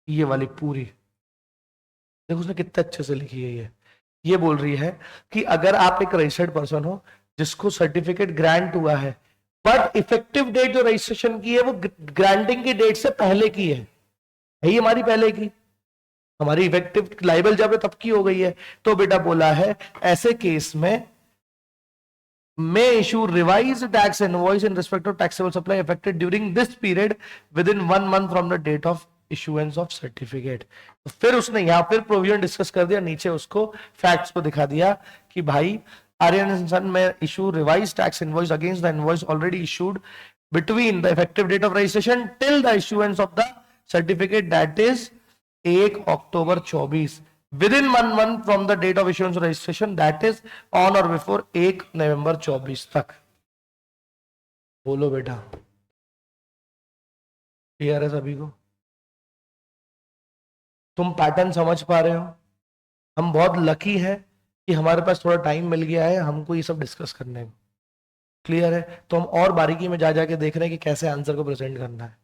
[SPEAKER 1] ये वाली पूरी देखो उसने कितने अच्छे से लिखी है। ये बोल रही है कि अगर आप एक रजिस्टर्ड पर्सन हो जिसको सर्टिफिकेट ग्रांट हुआ है बट इफेक्टिव डेट जो रजिस्ट्रेशन की है वो ग्रांटिंग की डेट से पहले की है, यही हमारी पहले की, हमारी इफेक्टिव लाइबल जब है तब की हो गई है, तो बेटा बोला है ऐसे केस में may issue revised tax invoice in respect of taxable supply affected during this period within 1 month from the date of issuance of certificate। तो फिर उसने यहां फिर प्रोविजन डिस्कस कर दिया, नीचे उसको फैक्ट्स को दिखा दिया कि भाई आर्यन एंड सन में issue revise tax invoice against the invoice already issued between the effective date of registration till the issuance of the certificate, that is 1 October 24 within 1 month from the date of issuance of registration, that is on or before 1 नवंबर 24 तक। बोलो बेटा clear है सभी को? तुम pattern समझ पा रहे हो? हम बहुत लकी है कि हमारे पास थोड़ा टाइम मिल गया है हमको ये सब डिस्कस करने को। क्लियर है? तो हम और बारीकी में जा जाके देख रहे हैं कि कैसे आंसर को प्रेजेंट करना है।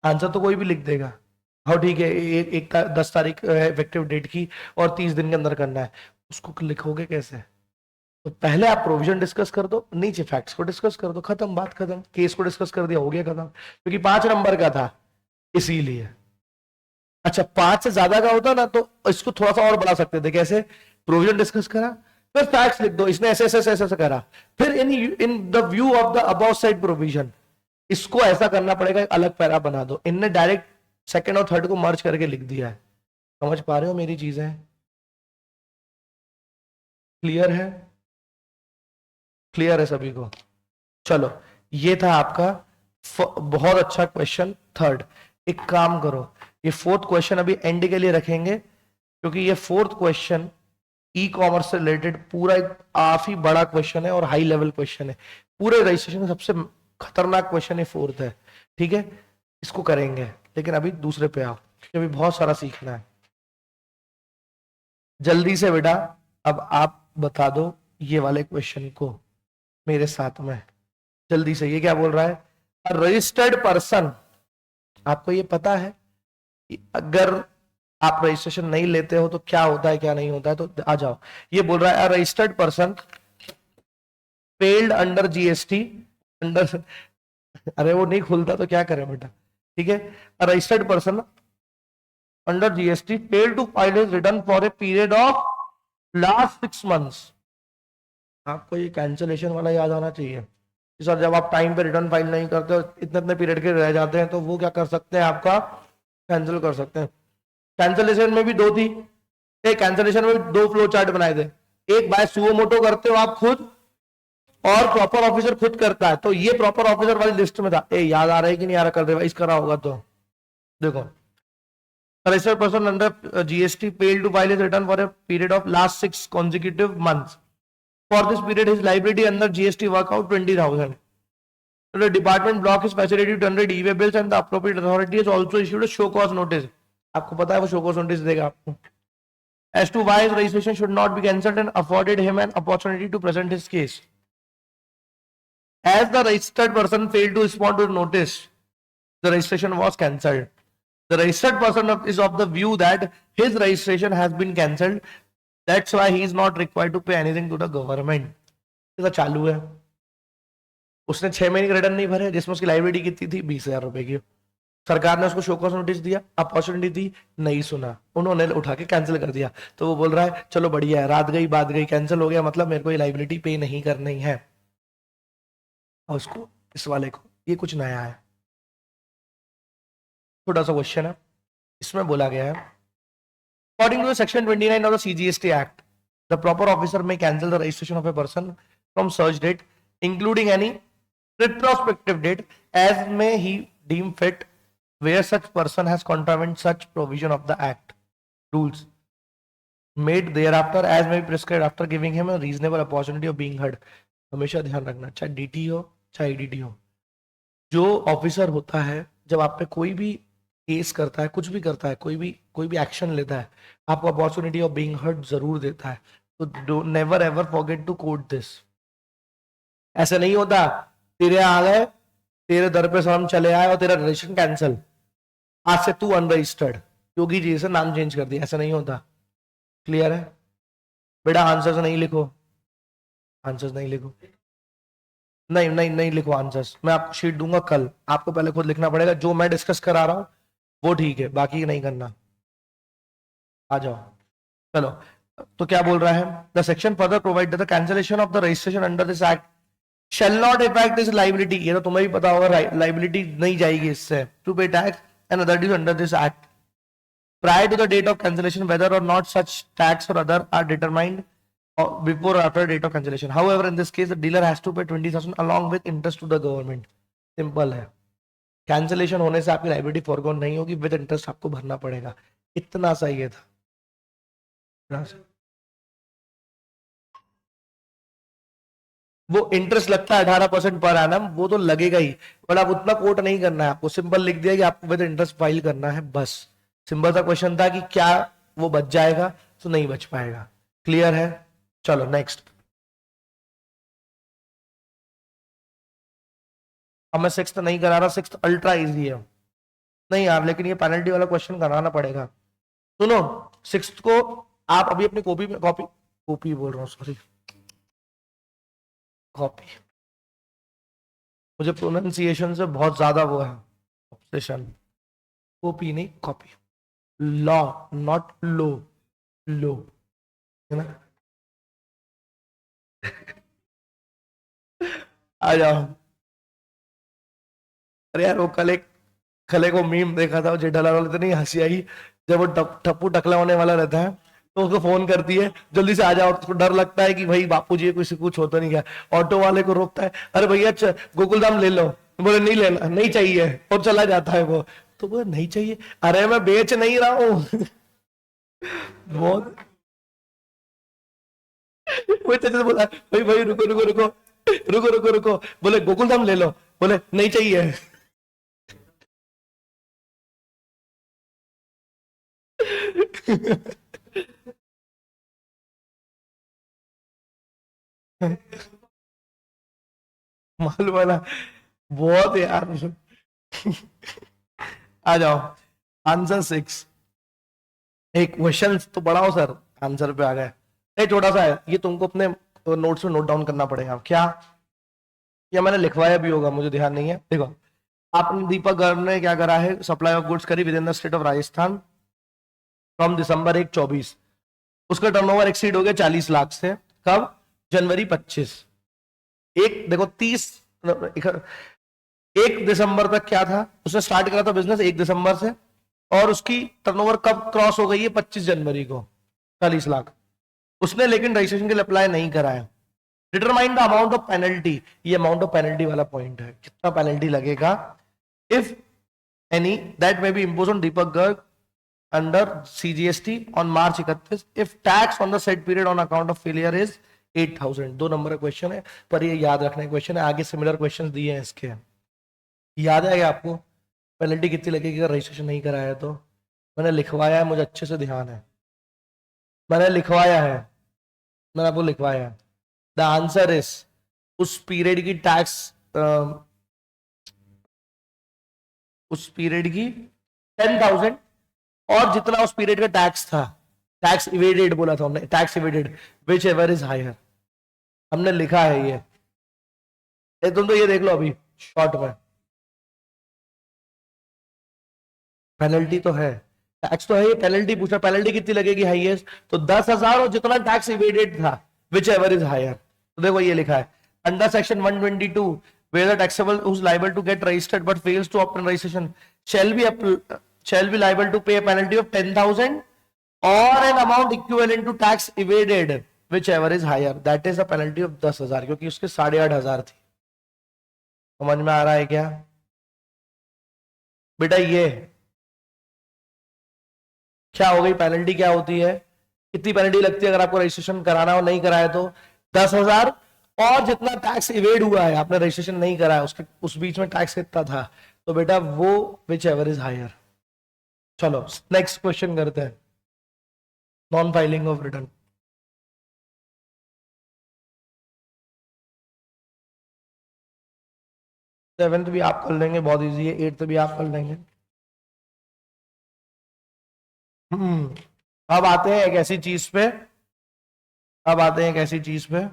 [SPEAKER 1] आंसर तो कोई भी लिख देगा, हाँ ठीक है, एक 10 तारीख इफेक्टिव डेट की और 30 दिन के अंदर करना है, उसको लिखोगे कैसे? तो पहले आप प्रोविजन डिस्कस कर दो, नीचे फैक्ट्स को डिस्कस कर दो, खत्म, बात खत्म। केस को डिस्कस कर दिया, हो गया खत्म, क्योंकि 5 नंबर का था इसीलिए। अच्छा 5 से ज्यादा का होता ना तो इसको थोड़ा सा और बढ़ा सकते थे, कैसे? प्रोविजन डिस्कस करा, फिर फैक्ट्स लिख दो, इसने ऐसे ऐसे ऐसे करा, फिर in the view of the above side provision, इसको ऐसा करना पड़ेगा, एक अलग पैरा बना दो। इनने डायरेक्ट सेकंड और थर्ड को मर्ज करके लिख दिया है। समझ पा रहे हो मेरी चीजें? क्लियर है? क्लियर है सभी को? चलो ये था आपका बहुत अच्छा क्वेश्चन थर्ड। एक काम करो, ये फोर्थ क्वेश्चन अभी एंड के लिए रखेंगे, क्योंकि ये फोर्थ क्वेश्चन ई कॉमर्स से रिलेटेड पूरा एक काफी बड़ा क्वेश्चन है और हाई लेवल क्वेश्चन है। पूरे रजिस्ट्रेशन का सबसे खतरनाक क्वेश्चन है फोर्थ है, ठीक है? इसको करेंगे, लेकिन अभी दूसरे पे आओ, क्योंकि अभी बहुत सारा सीखना है। जल्दी से बेटा अब आप बता दो ये वाले क्वेश्चन को मेरे साथ में, जल्दी से। ये क्या बोल रहा है? रजिस्टर्ड पर्सन, आपको ये पता है कि अगर आप रजिस्ट्रेशन नहीं लेते हो तो क्या होता है क्या नहीं होता है, तो आ जाओ। ये बोल रहा है registered person पेल्ड under GST under अरे वो नहीं खुलता तो क्या करें बेटा, ठीक है। Registered person under GST paid to file his return for a period of last 6 months. आपको ये कैंसिलेशन वाला याद आना चाहिए कि सर जब आप टाइम पे रिटर्न फाइल नहीं करते हो, इतने इतने पीरियड के रह जाते हैं, तो वो क्या कर सकते हैं, आपका कैंसिल कर सकते हैं। कैंसिलेशन में भी दो थी, एक कैंसिलेशन में दो फ्लो चार्ट बनाए थे, एक बाय सुओ मोटो करते हो आप खुद, और प्रॉपर ऑफिसर खुद करता है। तो ये प्रॉपर ऑफिसर वाली लिस्ट में था। याद आ रहा है कि नहीं आ रहा, कर दे इसका रहा होगा तो देखो। Registered person under GST paid to file his return for a period of last 6 consecutive months. For this period, his liability under GST work out 20,000. The department block his facility to generate e-way bills and the appropriate authority has also issued a show cause notice. आपको पता है वो show cause notice देगा आपको, as to why his registration should not be cancelled and afforded him an opportunity to present his case. As the registered person failed to respond to the notice, the registration was cancelled. The registered person is of the view that his registration has been cancelled. That's why he is not required to pay anything to the government. इसका चालू है, उसने 6 महीने के return नहीं भरे जिसमें उसकी लाइबिलिटी कितनी थी, 20,000 रुपए की। सरकार ने उसको शो कॉज नोटिस दिया, अपॉर्चुनिटी दी, नहीं सुना, उन्होंने उठा के कैंसिल कर दिया। तो वो बोल रहा है चलो बढ़िया है, रात गई बात गई, कैंसिल हो गया, मतलब मेरे को ये लाइबिलिटी पे नहीं करनी है। और उसको इस वाले को ये कुछ नया है, छोटा सा क्वेश्चन है, इसमें बोला गया है according to section 29 of the CGST Act, the proper officer may cancel the registration of a person from such date, including any retrospective date, as may he deem fit, where such person has contravened such provision of the Act. Rules made thereafter as may be prescribed after giving him a reasonable opportunity of being heard. हमेशा ध्यान रखना, चाहे DT हो चाहे EDT हो, जो officer होता है जब आप पे कोई भी केस करता है, कुछ भी करता है, कोई भी एक्शन लेता है, आपको अपॉर्चुनिटी ऑफ बीइंग हर्ड जरूर देता है। तो never ever forget to quote this. ऐसा नहीं होता तेरे आ गए, तेरे दर पे हम चले आए और तेरा रजिस्ट्रेशन कैंसिल, आज से तू अनरजिस्टर्ड, योगी जी से नाम चेंज कर दिया, ऐसा नहीं होता। क्लियर है बेटा? आंसर्स नहीं लिखो, आंसर्स नहीं लिखो, नहीं नहीं नहीं लिखो आंसर्स, मैं आपको शीट दूंगा कल, आपको पहले खुद लिखना पड़ेगा। जो मैं डिस्कस करा रहा हूं वो ठीक है, बाकी नहीं करना। आ जाओ चलो। तो क्या बोल रहा है, the section further provide the cancellation of the registration under this act shall not effect this liability. ये तो तुम्हें भी पता होगा, लाइबिलिटी नहीं जाएगी इससे, to pay tax and other dues under this act prior to the date of cancellation, whether or not such tax or other are determined before or after date of cancellation. However, in this case, the dealer has to pay 20,000 along with interest to the government. Simple है, cancellation होने से आपकी liability foregone नहीं होगी, with interest आपको भरना पड़ेगा। इतना सा ये था। वो इंटरेस्ट लगता है 18% पर एनम, वो तो लगेगा ही, बट आप उतना कोट नहीं करना है, आपको सिंपल लिख दिया कि आपको विद इंटरेस्ट फाइल करना है, बस। सिंपल सा क्वेश्चन था कि क्या वो बच जाएगा, तो नहीं बच पाएगा। क्लियर है? चलो नेक्स्ट। अब मैं सिक्स्थ नहीं करा रहा, सिक्स्थ अल्ट्रा इजी है। नहीं यार, लेकिन ये पेनल्टी वाला क्वेश्चन कराना पड़ेगा। सुनो, सिक्स्थ को आप अभी अपनी कॉपी में, कॉपी बोल रहा हूँ, सॉरी, कॉपी, मुझे प्रोनाउंसिएशन से बहुत ज्यादा वो है ऑब्सेशन। कॉपी नहीं, कॉपी, लॉ नॉट लो, लो है ना। आ जाओ। अरे यार वो कल एक वो मीम देखा था, जेठालाल वाले, इतनी हंसी आई, जब वो टप्पू टकला होने वाला रहता है तो उसको फोन करती है जल्दी से आ जाओ, उसको डर लगता है कि भाई बापू जी कुछ कुछ होता नहीं क्या। ऑटो वाले को रोकता है, अरे भैया गोकुलधाम ले लो, बोले नहीं लेना, नहीं चाहिए, और चला जाता है वो। तो बोले नहीं चाहिए, अरे मैं बेच नहीं रहा हूँ बहुत वही तो बोला, भाई भाई रुको रुको रुको रुको रुको रुको, बोले गोकुलधाम ले लो, बोले नहीं चाहिए मालूम वाला बहुत यार। आ जाओ, आंसर 6। एक क्वेश्चन तो बढ़ाओ सर, आंसर पे आ गए। नहीं छोटा सा है ये, तुमको अपने नोट्स में नोट डाउन करना पड़ेगा। क्या, या मैंने लिखवाया भी होगा, मुझे ध्यान नहीं है। देखो, आपने दीपक गर्ग ने क्या करा है, सप्लाई ऑफ गुड्स करी with in the state of Rajasthan from December 1 24। उसका टर्नओवर एक्सीड हो गया 40 लाख से। कब? जनवरी 25। एक देखो 30 1 दिसंबर तक क्या था, उसने स्टार्ट करा था बिजनेस 1 दिसंबर से, और उसकी टर्नओवर कब क्रॉस हो गई है? 25 जनवरी को, 40 लाख। उसने लेकिन रजिस्ट्रेशन के लिए अप्लाई नहीं कराया। Determine the amount of penalty, ये अमाउंट ऑफ पेनल्टी वाला पॉइंट है, कितना पेनल्टी लगेगा। If any that may be impose on Deepak Garg under CGST on March 31 if tax on the set period on account of failure is 8,000। 2 number का question है, पर ये याद रखने क्वेश्चन है, आगे सिमिलर क्वेश्चन दिए हैं इसके। याद है क्या आपको पेनल्टी कितनी लगेगी अगर रजिस्ट्रेशन नहीं कराया है? तो मैंने लिखवाया है, मुझे अच्छे से ध्यान है, मैंने लिखवाया है, मैंने आपको लिखवाया है। द आंसर इज, उस पीरियड की टैक्स, उस पीरियड की 10,000, और जितना उस पीरियड का टैक्स था, टैक्स इवेडेड बोला था हमने, tax evaded whichever is higher, हमने लिखा है ये तुम तो ये देख लो अभी शॉर्ट में। पेनल्टी तो है, टैक्स तो है, ये पेनल्टी पूछा, पेनल्टी कितनी लगेगी हाईएस्ट? तो 10,000, और जितना टैक्स इवेडेड था विच एवर इज हायर। तो देखो ये लिखा है, under section 122 where the taxable who's liable to get registered but fails to obtain registration shall be liable to pay a penalty of 10,000 or an amount equivalent to tax evaded whichever is higher, that is a penalty of 10,000, क्योंकि उसके 8,500 थी। समझ में आ रहा है क्या बेटा? ये क्या हो गई पेनल्टी, क्या होती है, कितनी पेनल्टी लगती है अगर आपको रजिस्ट्रेशन कराना हो, नहीं कराया तो 10,000, और जितना टैक्स इवेड हुआ है, आपने रजिस्ट्रेशन नहीं कराया, उसके उस बीच में टैक्स कितना था, तो बेटा वो विच एवर इज हायर। चलो नेक्स्ट क्वेश्चन करते हैं, non filing of return. 7th भी आप कर लेंगे, बहुत इजी है। 8th भी आप कर लेंगे। अब आते हैं एक ऐसी चीज पे, अब आते हैं एक ऐसी चीज पे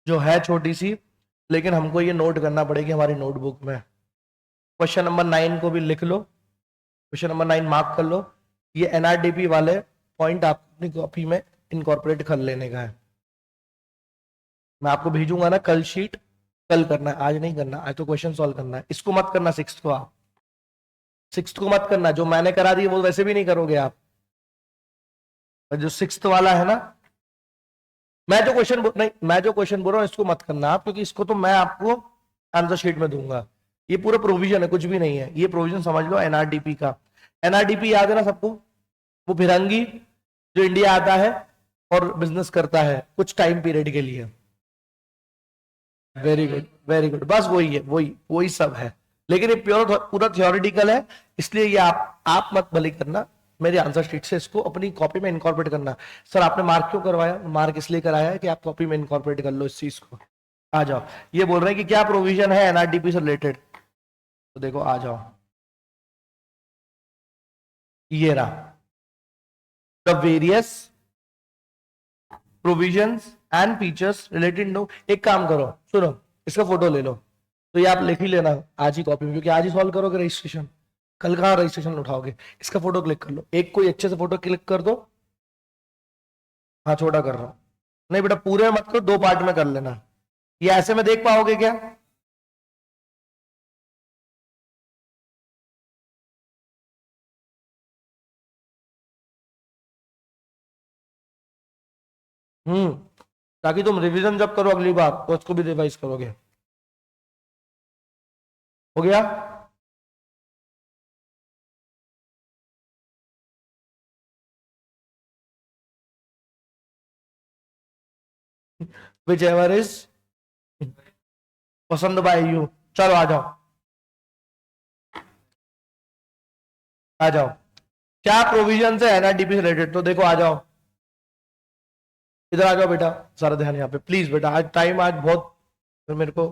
[SPEAKER 1] जो है छोटी सी, लेकिन हमको ये नोट करना पड़ेगी हमारी नोटबुक में। क्वेश्चन नंबर 9 को भी लिख लो, क्वेश्चन नंबर 9 मार्क कर लो। ये NRDP वाले पॉइंट आप अपनी कॉपी में इनकॉर्पोरेट कर लेने का है। मैं आपको भेजूंगा ना कल शीट, कल करना है, आज नहीं करना। आज तो क्वेश्चन सॉल्व करना है, इसको मत करना 6th को, आप 6th को मत करना, जो मैंने करा दी वो वैसे भी नहीं करोगे आप। जो 6th वाला है ना, मैं जो क्वेश्चन नहीं, मैं जो क्वेश्चन बोल रहा हूँ इसको मत करना आप, क्योंकि इसको तो मैं आपको आंसर शीट में दूंगा। ये पूरा प्रोविजन है, कुछ भी नहीं है, ये प्रोविजन समझ लो NRDP का। NRDP याद है ना सबको? वो फिरंगी जो इंडिया आता है और बिजनेस करता है कुछ टाइम पीरियड के लिए। वेरी गुड, वेरी गुड, बस वही है, वही वही सब है, लेकिन ये प्योर पूरा थियोरिटिकल है, इसलिए ये आप मत भले करना, मेरे आंसर शीट से इसको अपनी कॉपी में इनकॉर्पोरेट करना। सर आपने मार्क क्यों करवाया? मार्क इसलिए कराया है कि आप कॉपी में इनकॉर्पोरेट कर लो इस चीज को। आ जाओ, ये बोल रहे हैं कि क्या प्रोविजन है NRDP से रिलेटेड, तो देखो आ जाओ, ये रहा the various provisions and features related no. एक काम करो, सुनो, इसका फोटो ले लो, तो ये आप लिख ही लेना आज ही कॉपी में, क्योंकि आज ही सॉल्व करोगे रजिस्ट्रेशन, कल कहाँ रजिस्ट्रेशन उठाओगे। इसका फोटो क्लिक कर लो, एक कोई अच्छे से फोटो क्लिक कर दो। हाँ छोटा कर रहा हूं, नहीं बेटा पूरे मत करो, 2 पार्ट में कर लेना। ये ऐसे में देख पाओगे क्या? हम्म, ताकि तुम रिवीजन जब करो अगली बार तो उसको भी रिवाइज करोगे। हो गया? विच एवर इज पसंद बाय यू। चलो आ जाओ, आ जाओ, क्या प्रोविजन है NRDP से रिलेटेड, तो देखो आ जाओ, इधर आ जाओ बेटा, सारा ध्यान यहाँ पे प्लीज बेटा, आज टाइम आज बहुत, फिर मेरे को,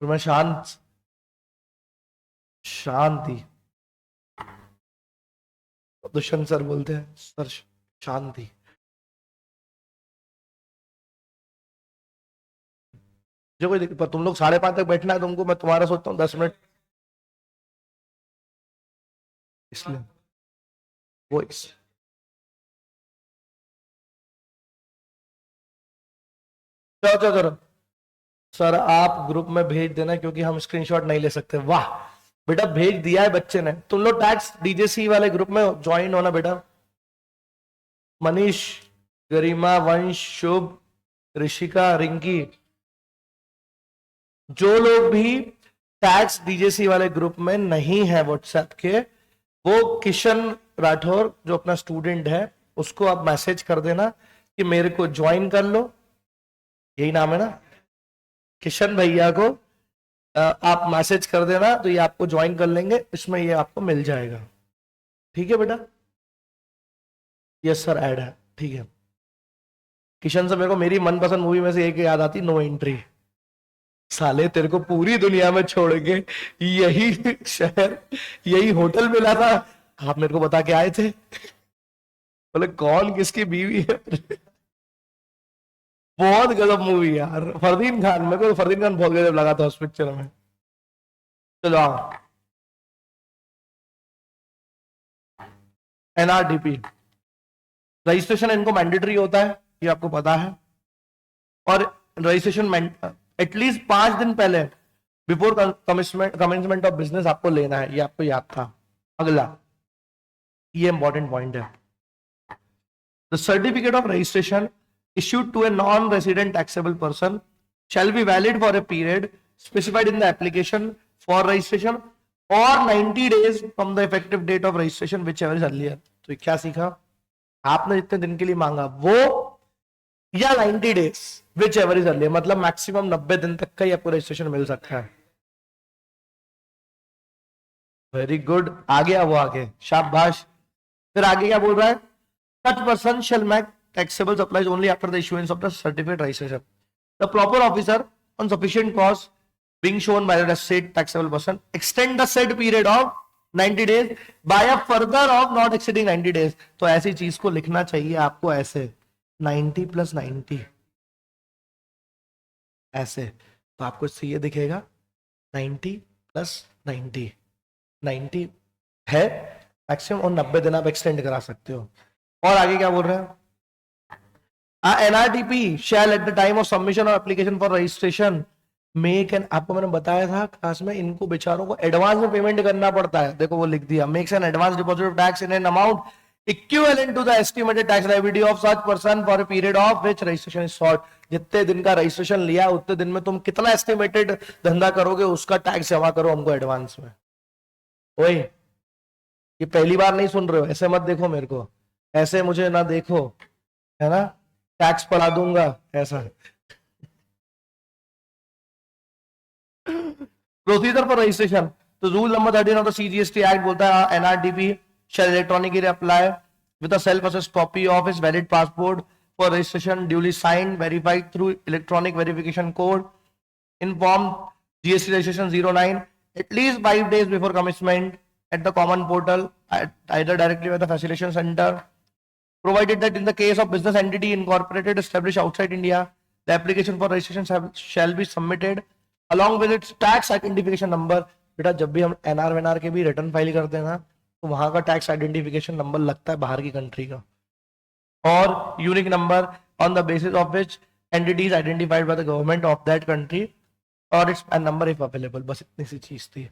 [SPEAKER 1] फिर मैं शांत शांति। दुष्यंत सर बोलते हैं सर शांति। जो कोई दिक्कत, पर तुम लोग 5:30 तक बैठना है तुमको, मैं तुम्हारा सोचता हूँ 10 मिनट, इसलिए वो चलो चलो चलो सर आप ग्रुप में भेज देना, क्योंकि हम स्क्रीनशॉट नहीं ले सकते। वाह बेटा, भेज दिया है बच्चे ने। तुम लोग टैक्स डीजेसी वाले ग्रुप में ज्वाइन होना बेटा। मनीष, गरिमा, वंश, शुभ, ऋषिका, रिंकी, जो लोग भी टैक्स डीजेसी वाले ग्रुप में नहीं है व्हाट्सएप के, वो किशन राठौर जो अपना स्टूडेंट है उसको आप मैसेज कर देना कि मेरे को ज्वाइन कर लो, यही नाम है ना, किशन भैया को आप मैसेज कर देना तो ये आपको ज्वाइन कर लेंगे, इसमें ये आपको मिल जाएगा। ठीक है बेटा? यस सर, ऐड है। ठीक है किशन से, मेरे को मेरी मनपसंद मूवी में से एक याद आती, नो एंट्री। साले तेरे को पूरी दुनिया में छोड़ के यही शहर, यही होटल मिला था, आप मेरे को बता के आए थे। बोले कौन किसकी बीवी है। बहुत गजब मूवी यार, फरदीन खान, मेरे को फरदीन खान बहुत गजब लगा था उस पिक्चर में। चलो आओ, एनआरडीपी रजिस्ट्रेशन इनको मैंडेटरी होता है, ये आपको पता है। और रजिस्ट्रेशन एटलीस्ट 5 दिन पहले, बिफोर कमेंसमेंट ऑफ बिजनेस आपको लेना है, ये आपको याद था। अगला, ये इंपॉर्टेंट पॉइंट है, the certificate of registration issued to a non-resident taxable person shall be valid for a period specified in the application for registration or 90 days from the effective date of registration whichever is earlier। तो क्या सीखा आपने, जितने दिन के लिए मांगा वो, या 90 days which ever is earlier, मतलब मैक्सिमम 90 दिन तक का ही आपको रजिस्ट्रेशन मिल सकता है। वेरी गुड, आ गया वो आगे, शाबाश। फिर आगे क्या बोल रहा है, such person shall make taxable supplies only after the issuance of the certificate registration. The proper officer on sufficient cause being shown by the said taxable person extend the said period of 90 days by a further of not exceeding 90 days। तो ऐसी चीज को लिखना चाहिए आपको ऐसे, 90 + 90 ऐसे, तो आपको इससे ये दिखेगा 90 + 90, 90 है मैक्सिमम, और 90 दिन आप एक्सटेंड करा सकते हो। और आगे क्या बोल रहे हैं, NRTP shall at the time of submission or application for registration make an, आपको मैंने बताया था क्लास में, इनको बेचारों को एडवांस में पेमेंट करना पड़ता है, देखो वो लिख दिया, makes an advance deposit of tax in an amount equivalent to the estimated tax liability of such person for a period of which registration is short. जितने दिन का रजिस्ट्रेशन लिया उतने दिन में तुम कितना एस्टिमेटेड धंधा करोगे उसका टैक्स जमा करो हमको एडवांस में। ओए ये पहली बार नहीं सुन रहे हो, ऐसे मत देखो मेरे को, ऐसे मुझे ना देखो, है ना, टैक्स पढ़ा दूंगा ऐसा। प्रोसीजर फॉर रजिस्ट्रेशन, तो rule number 13 of the CGST act बोलता है NRDP shall electronically apply with a self assessed copy of his valid passport for registration duly signed verified through electronic verification code in form GST registration 09 at least 5 days before commencement at the common portal, either directly by the facilitation center, provided that in the case of business entity incorporated established outside India, the application for registration shall be submitted along with its tax identification number। बेटा जब भी हम NR वेनआर के भी return file करते हैं ना, तो वहां का टैक्स आइडेंटिफिकेशन नंबर लगता है बाहर की कंट्री का, और unique number on the basis of which entity is identified by the government of that country और इट्स नंबर इफ अवेलेबल। बस इतनी सी चीज थी,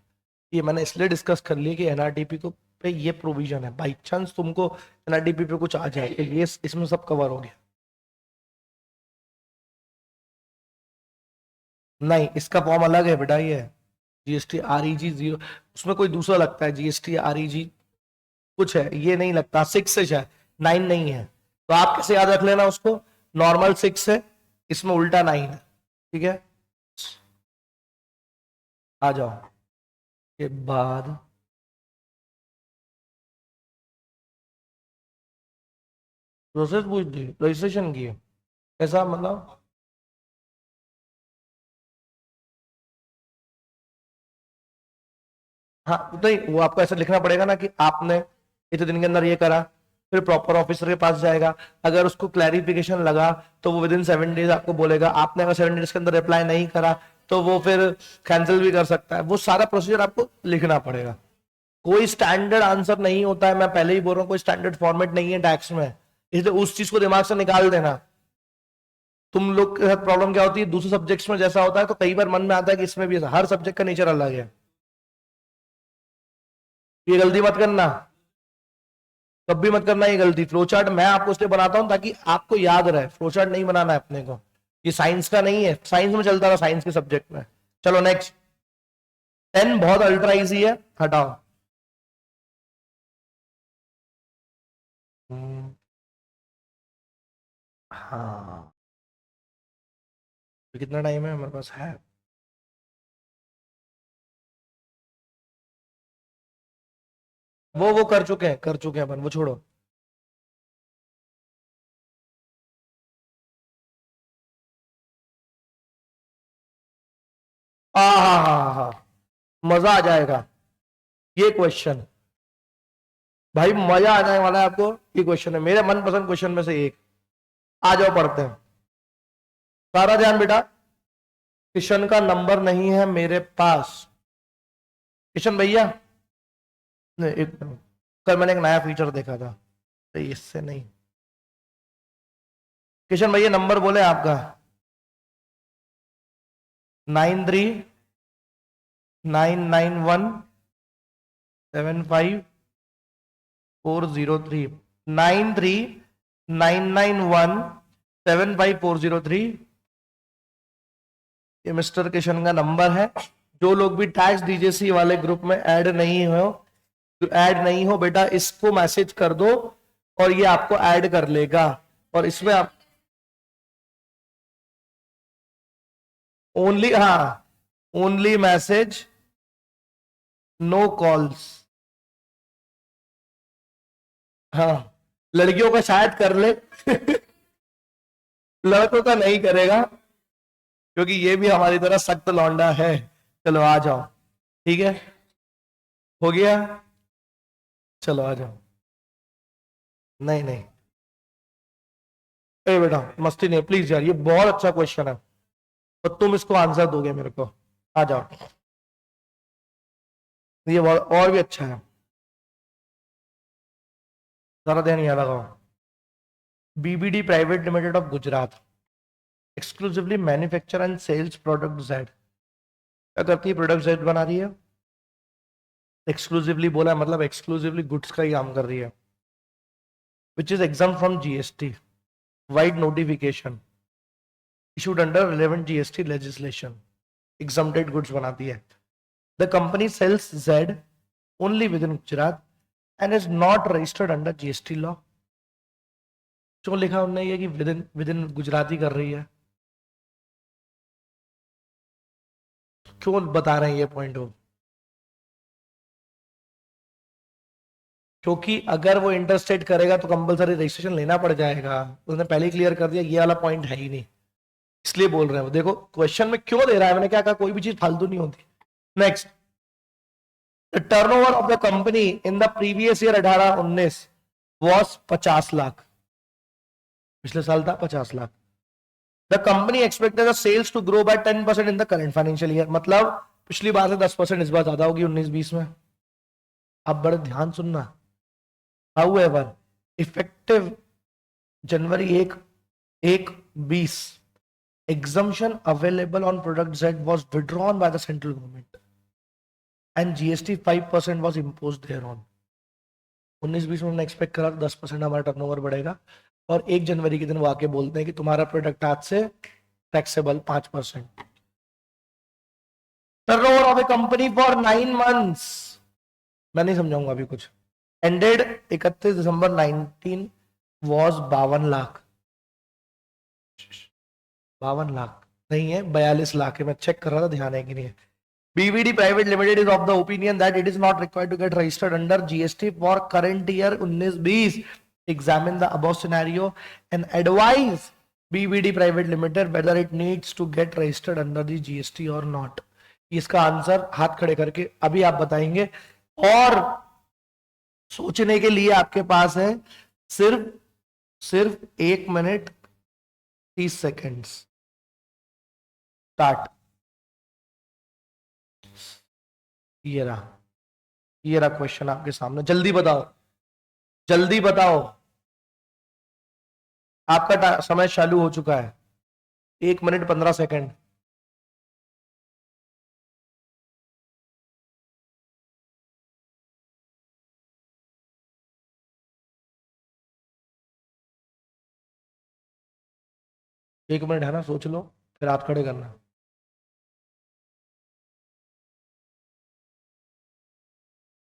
[SPEAKER 1] ये मैंने इसलिए डिस्कस कर लिया कि एनआरटीपी को पे ये प्रोविजन है, बाई चांस तुमको एनआरटीपी पे कुछ आ जाए तो ये इसमें सब कवर हो गया। नहीं, इसका फॉर्म अलग है बेटा, ये जीएसटी REG 0, उसमें कोई दूसरा लगता है, जीएसटी REG कुछ है, ये नहीं लगता, 6 है, 9 नहीं है। तो आप कैसे याद रख लेना उसको, नॉर्मल 6 है, इसमें उल्टा 9 है। ठीक है, आ जाओ के बाद प्रोसेस पूछ दी रजिस्ट्रेशन की, कैसा मतलब, हाँ नहीं, वो आपको ऐसे लिखना पड़ेगा ना कि आपने इतने दिन के अंदर ये करा, फिर प्रॉपर ऑफिसर के पास जाएगा, अगर उसको क्लैरिफिकेशन लगा तो वो विद इन 7 डेज आपको बोलेगा, आपने अगर 7 डेज के अंदर रिप्लाई नहीं करा तो वो फिर कैंसिल भी कर सकता है। वो सारा प्रोसीजर आपको लिखना पड़ेगा। कोई स्टैंडर्ड आंसर नहीं होता है, मैं पहले ही बोल रहा हूँ, कोई स्टैंडर्ड फॉर्मेट नहीं है टैक्स में, इसलिए उस चीज को दिमाग से निकाल देना। तुम लोग के साथ प्रॉब्लम क्या होती है, दूसरे सब्जेक्ट्स में जैसा होता है तो कई बार मन में आता है कि इसमें भी ऐसा, हर सब्जेक्ट का नेचर अलग है। ये गलती मत करना, कभी मत करना ये गलती। फ्लो चार्ट मैं आपको इसलिए बनाता हूं ताकि आपको याद रहे, फ्लो चार्ट नहीं बनाना है अपने को, ये साइंस का नहीं है, साइंस में चलता रहा, साइंस के सब्जेक्ट में। चलो नेक्स्ट, 10 बहुत अल्ट्रा इजी है, हटाओ। हम्म, हाँ, तो कितना टाइम है हमारे पास है? वो कर चुके हैं अपन, वो छोड़ो। हाँ हाँ हाँ हाँ, मजा आ जाएगा ये क्वेश्चन, भाई मजा आ जाने वाला है आपको। ये क्वेश्चन है मेरे मनपसंद क्वेश्चन में से एक। आ जाओ पढ़ते हैं, सारा ध्यान बेटा। किशन का नंबर नहीं है मेरे पास, किशन भैया, नहीं एक मिनट, कल मैंने एक नया फीचर देखा था, तो इससे नहीं। किशन भैया नंबर बोले आपका, 9399175403, 9399175403, ये मिस्टर किशन का नंबर है। जो लोग भी टैक्स डीजेसी वाले ग्रुप में ऐड नहीं हो बेटा, इसको मैसेज कर दो और ये आपको ऐड कर लेगा। और इसमें आप ओनली, हाँ, ओनली मैसेज, नो कॉल्स। हाँ, लड़कियों का शायद कर ले लड़कों का नहीं करेगा, क्योंकि ये भी हमारी तरह सख्त लौंडा है। चलो आ जाओ, ठीक है, हो गया, चलो आ जाओ। नहीं नहीं, ए बेटा मस्ती नहीं प्लीज यार, ये बहुत अच्छा क्वेश्चन है और तुम इसको आंसर दोगे मेरे को। आ जाओ, ये बहुत और भी अच्छा है, जरा ध्यान यहाँ लगाओ। BBD private limited of Gujarat exclusively manufacture and sales product Z. क्या करती है? प्रोडक्ट जेड बना रही है। एक्सक्लूसिवली बोला मतलब एक्सक्लूसिवली गुड्स का ही काम कर रही है, which is exam from GST, wide notification issued under relevant GST legislation, exempted goods बनाती है। The company sells Z only within Gujarat and is not registered under GST law। क्यों लिखा उन्होंने ये कि विदिन गुजराती कर रही है? क्यों बता रहे हैं ये पॉइंट वो? क्योंकि अगर वो इंटरस्टेट करेगा तो कंपलसरी रजिस्ट्रेशन लेना पड़ जाएगा, उसने पहले ही क्लियर कर दिया, ये वाला पॉइंट है ही नहीं, इसलिए बोल रहे हैं। देखो क्वेश्चन में क्यों दे रहा है, मैंने क्या कहा, कोई भी चीज फालतू नहीं होती। Next, the turnover of the company in the previous year 18-19 was 50 lakh, पिछले साल था 50 lakh. The company expected the sales to grow by 10% in the current financial year, मतलब पिछली बार से 10% इस बार ज्यादा होगी 19-20 में। अब बड़े ध्यान सुनना। However effective January 1/1/20 exemption available on product Z was withdrawn by the central government and GST 5% was imposed thereon। 19-20 में हमने एक्सपेक्ट करा 10% हमारा टर्नओवर बढ़ेगा और 1 जनवरी के दिन वो आके बोलते हैं कि तुम्हारा प्रोडक्ट आज से taxable 5%। Turnover of A company for 9 months, मैं नहीं समझाऊंगा अभी कुछ, ended 31 December 19 was 52 lakh. 52 lakh नहीं है, 42 लाख है, मैं चेक कर रहा था, ध्यान है कि नहीं है। BVD Private Limited is of the opinion that it is not required to get registered under GST for current year 19-20। Examine the above scenario and advise BVD Private Limited whether it needs to get registered under the GST or not। इसका answer हाथ खड़े करके अभी आप बताएंगे। और सोचने के लिए आपके पास है सिर्फ सिर्फ 1 मिनट 30 सेकेंड्स। स्टार्ट। ये रहा, ये रहा क्वेश्चन आपके सामने, जल्दी बताओ, जल्दी बताओ। आपका समय चालू हो चुका है, 1 मिनट 15 सेकेंड। एक मिनट है ना, सोच लो, फिर हाथ खड़े करना।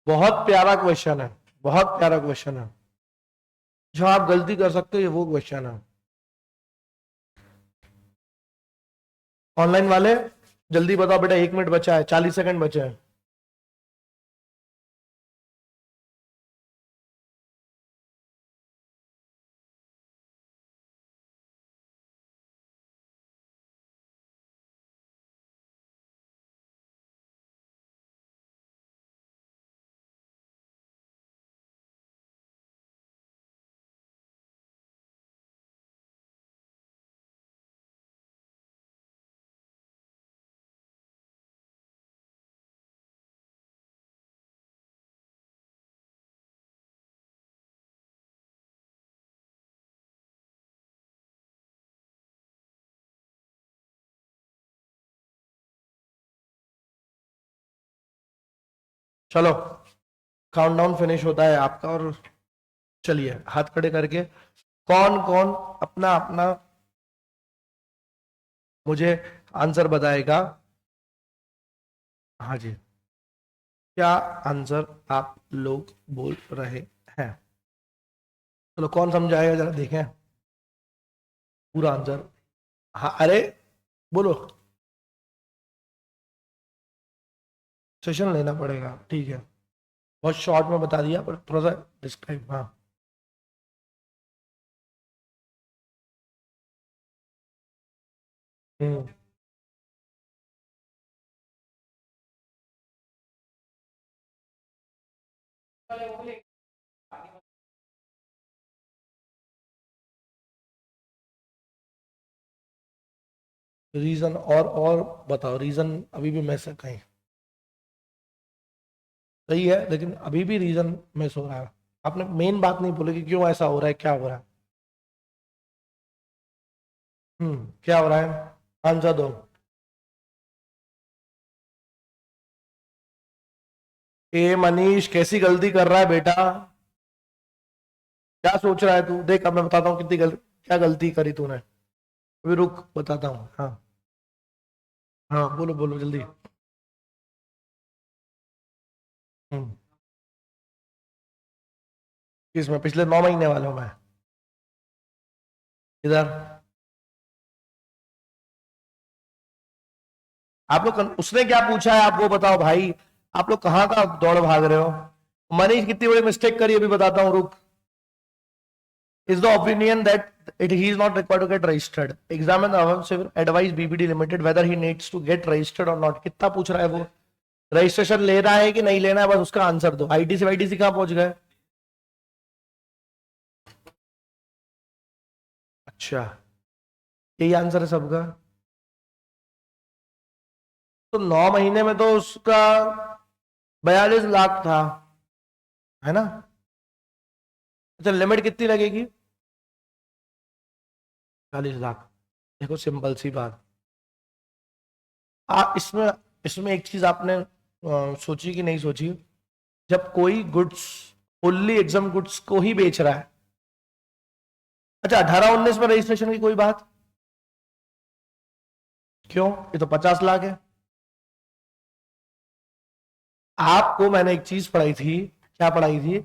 [SPEAKER 1] बहुत प्यारा क्वेश्चन है, बहुत प्यारा क्वेश्चन है। जो आप गलती कर सकते हो ये वो क्वेश्चन है। ऑनलाइन वाले जल्दी बताओ बेटा, 1 मिनट बचा है, 40 सेकंड बचे हैं। चलो, काउंटडाउन फिनिश होता है आपका, और चलिए हाथ खड़े करके कौन कौन अपना अपना मुझे आंसर बताएगा। हाँ जी, क्या आंसर आप लोग बोल रहे हैं? चलो कौन समझाएगा जरा देखें पूरा आंसर। हाँ, अरे बोलो। सेशन लेना पड़ेगा, ठीक है। बहुत शॉर्ट में बता दिया, पर थोड़ा सा डिस्क्राइब। हाँ, रीजन और बताओ, रीजन अभी भी मिस है कहीं? सही है, लेकिन अभी भी रीजन मिस हो रहा है। आपने मेन बात नहीं बोली कि क्यों ऐसा हो रहा है, क्या हो रहा है। क्या हो रहा है, आंसर दो। ए मनीष, कैसी गलती कर रहा है बेटा? क्या सोच रहा है तू? देख अब मैं बताता हूँ क्या गलती करी तूने। अभी रुक, बताता हूँ। हाँ हाँ, बोलो बोलो जल्दी। हम्म किसमें? पिछले 9 महीने वालों में? इधर आप लोग उसने क्या पूछा है आप वो बताओ भाई। आप लोग कहाँ का दौड़ भाग रहे हो? मनीष कितनी बड़ी मिस्टेक करी अभी बताता हूँ, रुक। Is the opinion that he is not required to get registered. Examine the above advise BBD Limited whether he needs to get registered or not. कितना पूछ रहा है वो? रजिस्ट्रेशन लेना है कि नहीं लेना है, बस उसका आंसर दो। आईटीसी वाईटीसी कहाँ पहुंच गए? अच्छा, यही आंसर है सबका? तो 9 महीने में तो उसका 42 लाख था, है ना? अच्छा, लिमिट कितनी लगेगी? 40 लाख। देखो सिंपल सी बात। इसमें इसमें एक चीज आपने सोची कि नहीं सोची? जब कोई गुड्स फुल्ली एग्जाम गुड्स को ही बेच रहा है। अच्छा, 18-19 में रजिस्ट्रेशन की कोई बात? क्यों? ये तो 50 लाख है। आपको मैंने एक चीज पढ़ाई थी, क्या पढ़ाई थी?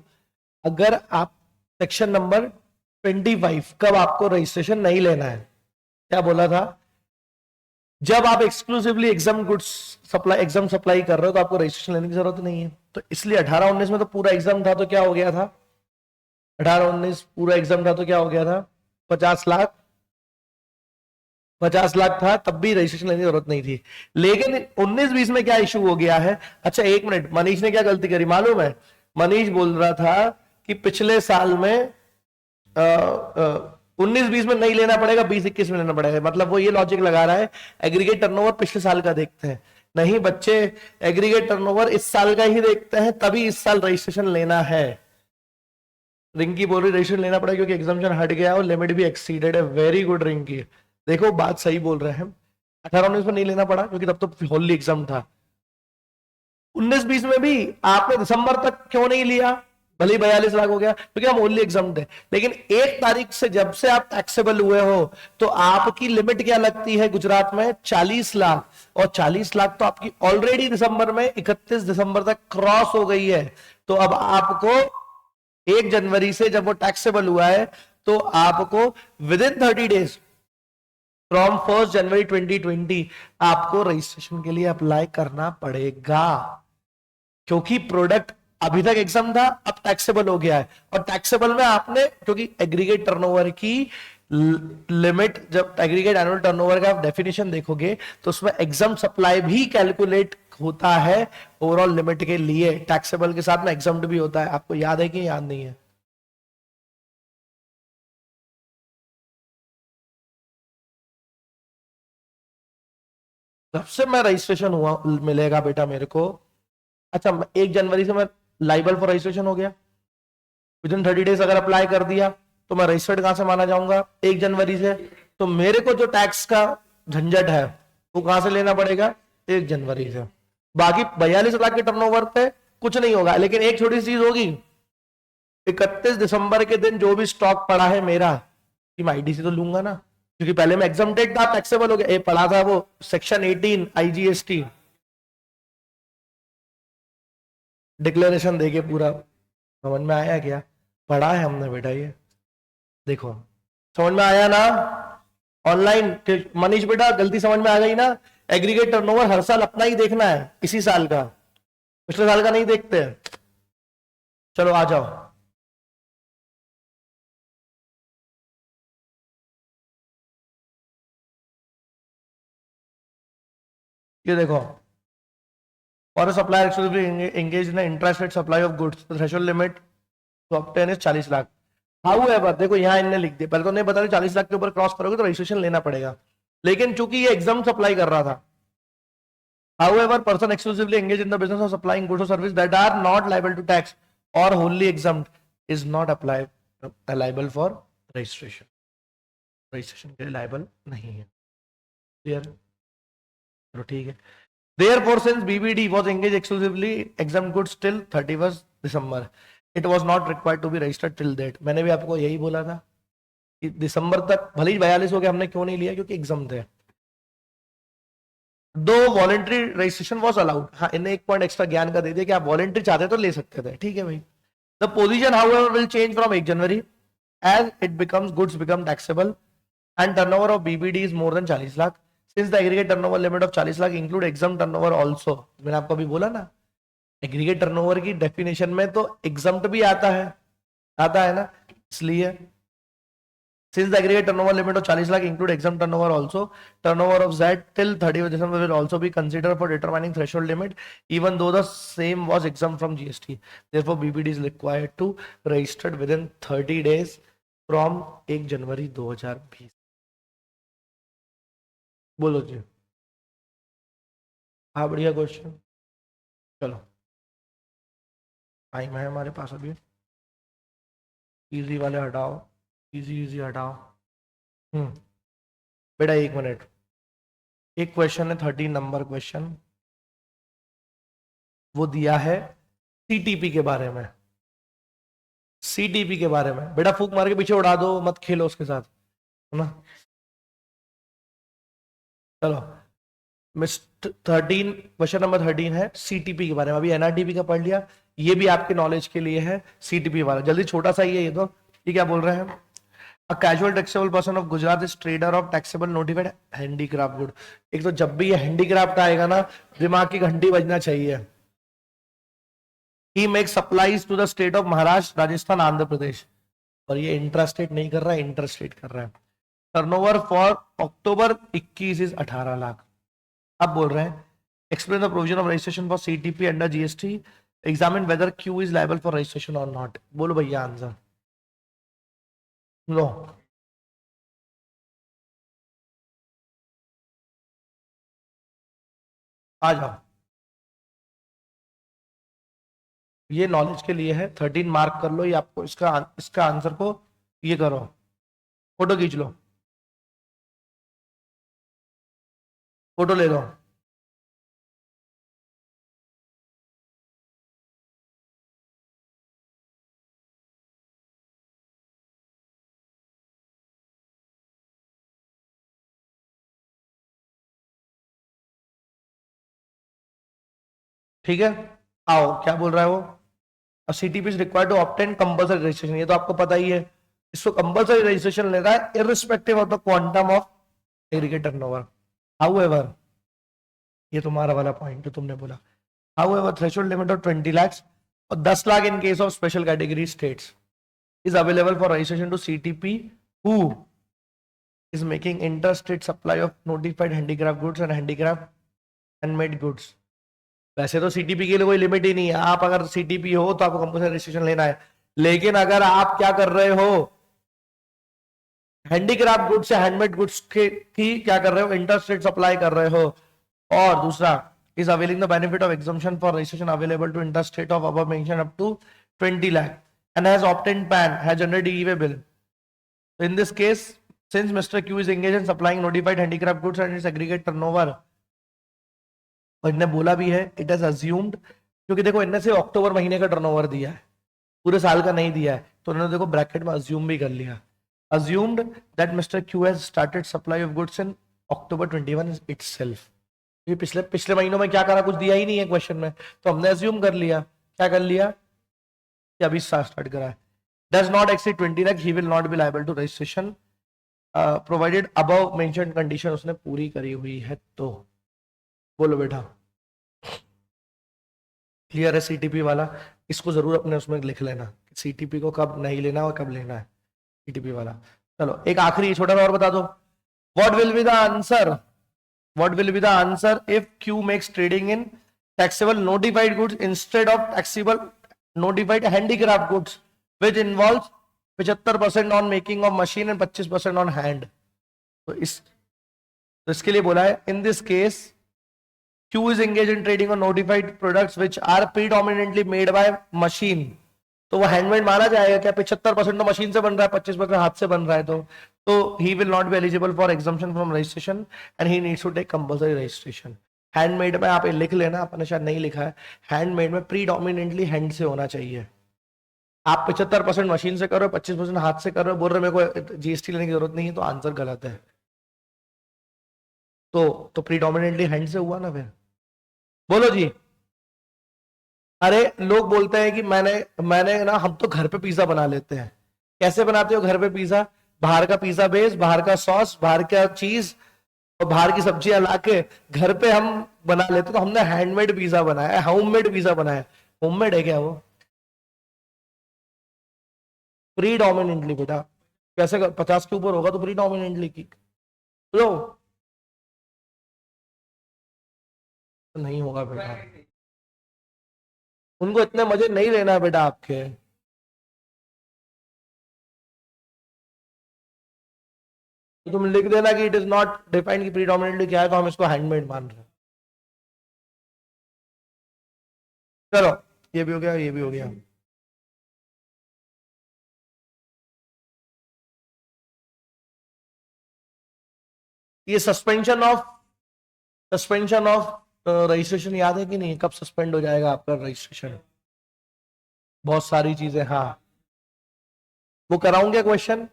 [SPEAKER 1] अगर आप सेक्शन नंबर 25, कब आपको रजिस्ट्रेशन नहीं लेना है, क्या बोला था? जब आप exclusively exam goods supply exempt supply कर रहे हो तो आपको रजिस्ट्रेशन लेने की जरूरत नहीं है। तो इसलिए 18-19 में तो पूरा एग्जाम था, तो क्या हो गया था? 18-19 पूरा एग्जाम था तो क्या हो गया था? 50 लाख। 50 लाख था तब भी रजिस्ट्रेशन लेने की जरूरत नहीं थी। लेकिन 19-20 में क्या इशू हो गया है? अच्छा एक मिनट, मनीष ने क्या गलती करी मालूम है? मनीष बोल रहा था कि पिछले साल में 19-20 में नहीं लेना पड़ेगा, 20-21 में लेना पड़ेगा। मतलब वो ये लॉजिक लगा रहा है एग्रीगेट टर्नओवर पिछले साल का देखते हैं। नहीं बच्चे, एग्रीगेट टर्नओवर इस साल का ही देखते हैं, तभी इस साल रजिस्ट्रेशन लेना है। रिंकी बोल रही रजिस्ट्रेशन लेना पड़ेगा क्योंकि एग्जाम्पशन हट गया और लिमिट भी एक्सीडेड है। वेरी गुड रिंकी, देखो बात सही बोल रहे हैं। 18-19 में नहीं लेना पड़ा क्योंकि तब तो होली एग्जाम था। 19-20 में भी आपने दिसंबर तक क्यों नहीं लिया? भले ही 42 लाख हो गया क्योंकि हम ओनली एग्जाम थे। लेकिन 1 तारीख से जब से आप टैक्सेबल हुए हो तो आपकी लिमिट क्या लगती है गुजरात में? 40 लाख। और 40 लाख तो आपकी ऑलरेडी दिसंबर में 31 दिसंबर तक क्रॉस हो गई है। तो अब आपको 1 जनवरी से जब वो टैक्सेबल हुआ है तो आपको विद इन 30 डेज फ्रॉम 1 जनवरी 2020 आपको रजिस्ट्रेशन के लिए अप्लाई करना पड़ेगा, क्योंकि प्रोडक्ट अभी तक एग्जाम था, अब टैक्सेबल हो गया है। और टैक्सेबल में आपने, क्योंकि एग्रीगेट टर्नओवर की लिमिट, जब एग्रीगेट एनुअल टर्नओवर का आप डेफिनेशन देखोगे तो उसमें एग्जाम सप्लाई भी कैलकुलेट होता है ओवरऑल लिमिट के लिए। टैक्सेबल के साथ में एग्जाम भी होता है। आपको याद है कि याद नहीं है? जब से मैं रजिस्ट्रेशन हुआ मिलेगा बेटा मेरे को। अच्छा 1 जनवरी से मैं लाइबल फॉर रजिस्ट्रेशन हो गया। विद इन 30 डेज अगर अप्लाई कर दिया तो मैं रजिस्टर्ड कहां से माना जाऊंगा? 1 जनवरी से। तो मेरे को जो टैक्स का झंझट है वो कहां से लेना पड़ेगा? 1 जनवरी से। बाकी 42 लाख के टर्नओवर पे कुछ नहीं होगा, लेकिन एक छोटी सी चीज होगी। 31 दिसंबर के दिन जो भी स्टॉक पड़ा है मेरा, कि मैं आईडीसी तो लूंगा ना, क्योंकि पहले मैं एग्जाम्प्टेड था, टैक्सेबल हो गया। ये पड़ा था वो सेक्शन 18 आईजीएसटी डिक्लेरेशन देके पूरा। समझ में आया क्या? पढ़ा है हमने बेटा ये, देखो समझ में आया ना? ऑनलाइन मनीष बेटा गलती समझ में आ गई ना? एग्रीगेट टर्नओवर हर साल अपना ही देखना है, इसी साल का, पिछले साल का नहीं देखते हैं। चलो आ जाओ। ये देखो, और supplier exclusively engage in intrastate supply of goods, threshold limit to obtain is 40 lakh. However देखो यहाँ इनने लिख दिया, पहले तो नहीं बता रहे 40 लाख के ऊपर क्रॉस करोगे तो रजिस्ट्रेशन लेना पड़ेगा, लेकिन चूंकि ये एग्जाम सप्लाई कर रहा था। However, person exclusively engaged in the business of supplying goods or service that are not liable to tax or wholly exempt is not liable for registration. Registration के लिए liable नहीं है। Clear? चलो ठीक है। Therefore, since BBD was engaged exclusively exempt goods till 31st December, it was not required to be registered till date. मैंने भी आपको यही बोला था कि दिसंबर तक भले ही 42 हो गया, हमने क्यों नहीं लिया? क्योंकि एग्जाम थे। दो वॉलेंट्री रजिस्ट्रेशन वॉज अलाउड। हाँ, इन्हें एक पॉइंट एक्स्ट्रा ज्ञान का दे दिया कि आप वॉलेंट्री चाहते तो ले सकते थे, ठीक है भाई। The position however will change from 1 January as it becomes goods become taxable and turnover of BBD is more than 40 lakh since the aggregate turnover limit of 40 lakh include exempt turnover also. मैंने आपको अभी बोला ना, एग्रीगेट टर्नओवर की definition में तो exam भी आता है ना, इसलिए since the aggregate turnover limit of 40 lakh include exempt turnover also, turnover of Z till 30th December will also be considered for determining threshold limit, even though the same was exempt from GST. Therefore, BBD is required to registered within 30 days from 1 जनवरी 2020। बोलो जी। हाँ बढ़िया question. चलो time है हमारे पास अभी, easy वाले हटाओ, easy हटाओ। बेटा 1 मिनट, एक क्वेश्चन है 13 नंबर क्वेश्चन, वो दिया है सीटीपी के बारे में। सीटीपी के बारे में बेटा फूक मार के पीछे उड़ा दो, मत खेलो उसके साथ, है ना? चलो मिस्टर 13, क्वेश्चन नंबर 13 है सीटीपी के बारे में। अभी एनआरटीपी का पढ़ लिया, ये भी आपके नॉलेज के लिए है। सीटीपी वाला जल्दी, छोटा सा ही है ये तो। ये क्या बोल रहे हैं? A casual taxable person of Gujarat is trader of taxable notified handicraft good। एक तो जब भी ये हैंडीक्राफ्ट आएगा ना, दिमाग की घंटी बजना चाहिए। He makes supplies to the state of Maharashtra, Rajasthan, Andhra Pradesh. और ये इंट्रास्टेट नहीं कर रहा है, इंटरस्टेट कर रहा है। Turnover for October 21 is 18 lakh. अब बोल रहे हैं explain the provision of registration for CTP under GST, examine whether Q is liable for registration और नॉट। बोलो भैया आंसर। नो, आ जाओ, ये नॉलेज के लिए है। 13 मार्क कर लो, ये आपको इसका इसका आंसर को ये करो, फोटो खींच लो, फोटो ले लो। ठीक है, आओ, क्या बोल रहा है वो, CTP is required to obtain compulsory registration, ये तो आपको पता ही है। इसको कंपल्सरी रजिस्ट्रेशन लेना है irrespective of the quantum of aggregate turnover. However, ये तुम्हारा वाला पॉइंट जो तुमने बोला, however threshold limit of 20 lakh और 10 lakh in case of special category states is available for registration to CTP who is making interstate supply of notified handicraft goods and handicraft handmade goods। वैसे तो CTP के लिए कोई limit ही नहीं है, आप अगर सीटीपी हो तो आपको कंपल्सरी रजिस्ट्रेशन लेना है। लेकिन अगर आप क्या कर रहे हो, हैंडीक्राफ्ट गुड्स या हैंडमेड गुड्स के की क्या कर रहे हो, इंटरस्टेट सप्लाई कर रहे हो। और दूसरा is availing the benefit of exemption for registration available to interstate of above mention up to 20 lakh and has obtained PAN, has generated e-way bill. So in this case, since Mr. Q is engaged in supplying notified handicraft goods and its aggregate turnover, और इन्हें बोला भी है it has assumed, क्योंकि देखो इनने से अक्टूबर महीने का टर्नओवर दिया है, पूरे साल का नहीं दिया है, तो उन्होंने देखो ब्रैकेट में अज्यूम भी कर लिया, assumed that mister Q has started supply of goods in October 21 itself. ये पिछले पिछले महीनों में क्या करा, कुछ दिया ही नहीं है क्वेश्चन में, तो हमने अज्यूम कर लिया, क्या कर लिया कि अभी स्टार्ट करा है। Does not exceed 20 lakh, he will not be liable to registration provided above mentioned condition उसने पूरी करी हुई है। तो बोलो बेटा, क्लियर है सीटीपी वाला? इसको जरूर अपने उसमें लिख लेना, सीटीपी को कब नहीं लेना और कब लेना है सीटीपी वाला। चलो एक आखिरी छोटा सा और बता दो, what will be the answer, what will be the answer if Q makes trading in taxable notified goods instead of taxable notified handicraft goods which involves 75% on making of machine and 25% on hand। तो इसके लिए बोला है in this case Q is engaged in trading on notified products which are predominantly made by machine। तो वो handmade माना जाएगा क्या? 75% तो मशीन से बन रहा है, 25% हाथ से बन रहा है, तो he will not be eligible for exemption from registration and he needs to take compulsory registration। Handmade में आप लिख लेना, आपने शायद नहीं लिखा है, हैंडमेड में प्रीडोमिनेंटली हैंड से होना चाहिए। आप 75% मशीन से करो, 25% हाथ से करो, बोल रहे मेरे को जीएसटी लेने की जरूरत नहीं है, तो आंसर गलत है। तो प्रीडोमिनेंटली हैंड से हुआ ना फिर। बोलो जी। अरे लोग बोलते हैं कि मैंने ना, हम तो घर पे पिज्जा बना लेते हैं। कैसे बनाते हो घर पे पिज्जा? बाहर का पिज्जा बेस, बाहर का सॉस, बाहर का चीज और बाहर की सब्जियां लाके घर पे हम बना लेते। तो हमने हैंडमेड पिज्जा बनाया, होममेड पिज्जा बनाया। होममेड है क्या वो? प्रीडोमिनेंटली बेटा, कैसे 50 के ऊपर होगा तो प्रीडोमिनेंटली की लो, तो नहीं होगा बेटा। उनको इतने मजे नहीं लेना बेटा आपके। तो तुम लिख देना कि इट इज नॉट डिफाइंड कि प्रीडोमिनेंटली क्या है, तो हम इसको हैंडमेड मान रहे हैं। चलो ये भी हो गया, ये भी हो गया। ये सस्पेंशन ऑफ रजिस्ट्रेशन याद है कि नहीं? कब सस्पेंड हो जाएगा आपका रजिस्ट्रेशन? बहुत सारी चीजें, हाँ वो कराऊंगे क्वेश्चन।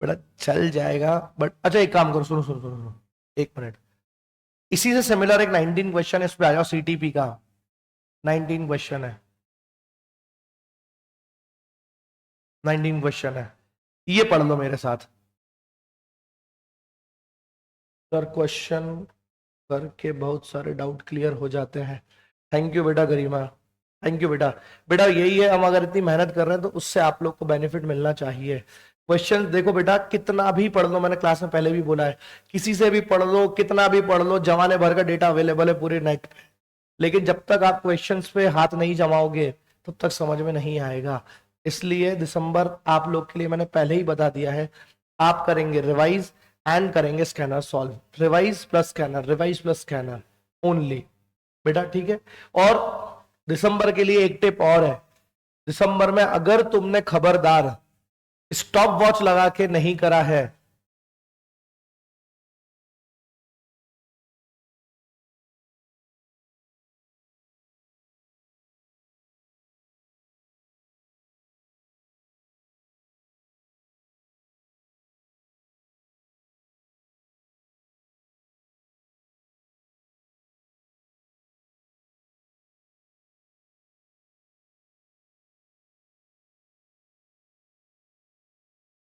[SPEAKER 1] बेटा चल जाएगा, बट अच्छा एक काम करो, सुनो सुनो सुनो सुनो, एक मिनट। इसी से सिमिलर एक 19 क्वेश्चन है, इस पे आ जाओ, सीटीपी का 19 क्वेश्चन है, 19 क्वेश्चन है, ये पढ़ लो मेरे साथ। सर क्वेश्चन करके बहुत सारे डाउट क्लियर हो जाते हैं। थैंक यू बेटा गरिमा, थैंक यू बेटा। बेटा यही है, हम अगर इतनी मेहनत कर रहे हैं तो उससे आप लोग को बेनिफिट मिलना चाहिए। क्वेश्चन देखो बेटा, कितना भी पढ़ लो, मैंने क्लास में पहले भी बोला है, किसी से भी पढ़ लो, कितना भी पढ़ लो, जमाने भर का डेटा अवेलेबल है पूरे नेट पे, लेकिन जब तक आप क्वेश्चंस पे हाथ नहीं जमाओगे तब तक समझ में नहीं आएगा। इसलिए दिसंबर आप लोग के लिए मैंने पहले ही बता दिया है, आप करेंगे रिवाइज एंड करेंगे scanner solve, revise plus scanner, revise plus scanner only बेटा, ठीक है। और दिसंबर के लिए एक टिप और है, दिसंबर में अगर तुमने खबरदार स्टॉप वॉच लगा के नहीं करा है,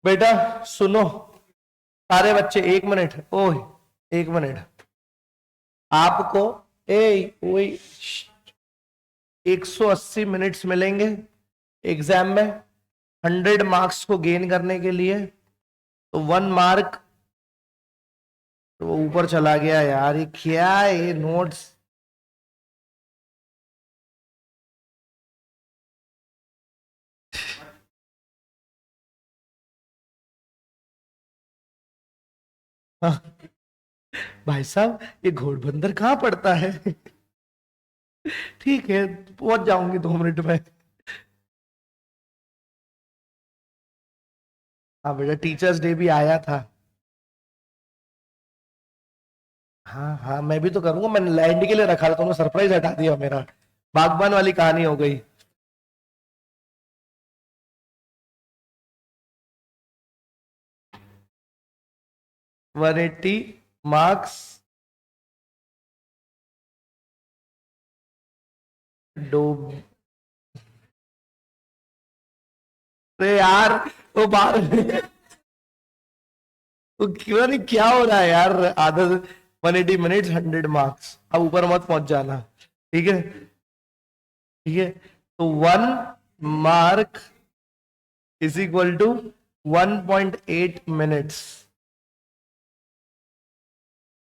[SPEAKER 1] बेटा सुनो सारे बच्चे, एक मिनट, ओह एक मिनट, आपको ए वही 180 मिनट्स मिलेंगे एग्जाम में 100 मार्क्स को गेन करने के लिए। तो 1 मार्क तो ऊपर चला गया यार, ये क्या है ये नोट्स। भाई साहब ये घोड़बंदर कहाँ पड़ता है? ठीक है पहुंच जाऊंगी 2 मिनट में। हाँ बेटा टीचर्स डे भी आया था। हाँ हाँ मैं भी तो करूंगा, मैंने लैंड के लिए रखा था, तुमने सरप्राइज हटा दिया मेरा, बागबान वाली कहानी हो गई। वन एट्टी मार्क्स डो, अरे यार वो बार वो क्यों नहीं, क्या हो रहा है यार, आदत 180 मिनट्स 100 मार्क्स, अब ऊपर मत पहुंच जाना, ठीक है ठीक है। तो 1 mark is equal to 1.8 minutes,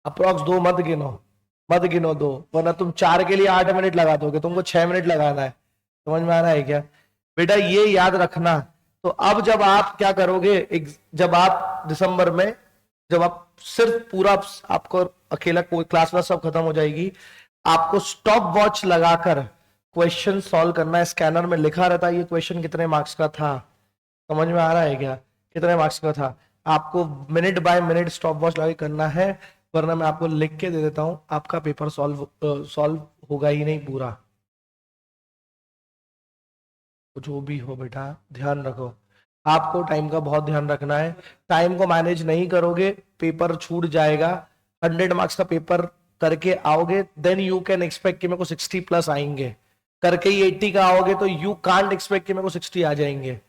[SPEAKER 1] approx दो मत गिनो, मत गिनो दो, वरना तुम 4 के लिए 8 मिनट लगा दोगे, तुमको 6 मिनट लगाना है। समझ में आ रहा है क्या बेटा, ये याद रखना। तो अब जब आप क्या करोगे, जब आप दिसंबर में, जब आप सिर्फ पूरा आपको अकेला कोई क्लास वास सब खत्म हो जाएगी, आपको स्टॉप वॉच लगाकर क्वेश्चन सॉल्व करना है। स्कैनर में लिखा रहता है ये क्वेश्चन कितने मार्क्स का था, समझ में आ रहा है क्या, कितने मार्क्स का था, आपको minute by minute stop watch लगा के करना है, वरना मैं आपको लिख के दे देता हूं, आपका पेपर सॉल्व होगा ही नहीं पूरा। तो जो भी हो बेटा ध्यान रखो, आपको टाइम का बहुत ध्यान रखना है, टाइम को मैनेज नहीं करोगे पेपर छूट जाएगा। 100 मार्क्स का पेपर करके आओगे देन यू कैन एक्सपेक्ट कि मेरे को 60 प्लस आएंगे, करके ही 80 का आओगे तो यू कांट एक्सपेक्ट कि मेरे को 60 आ जाएंगे।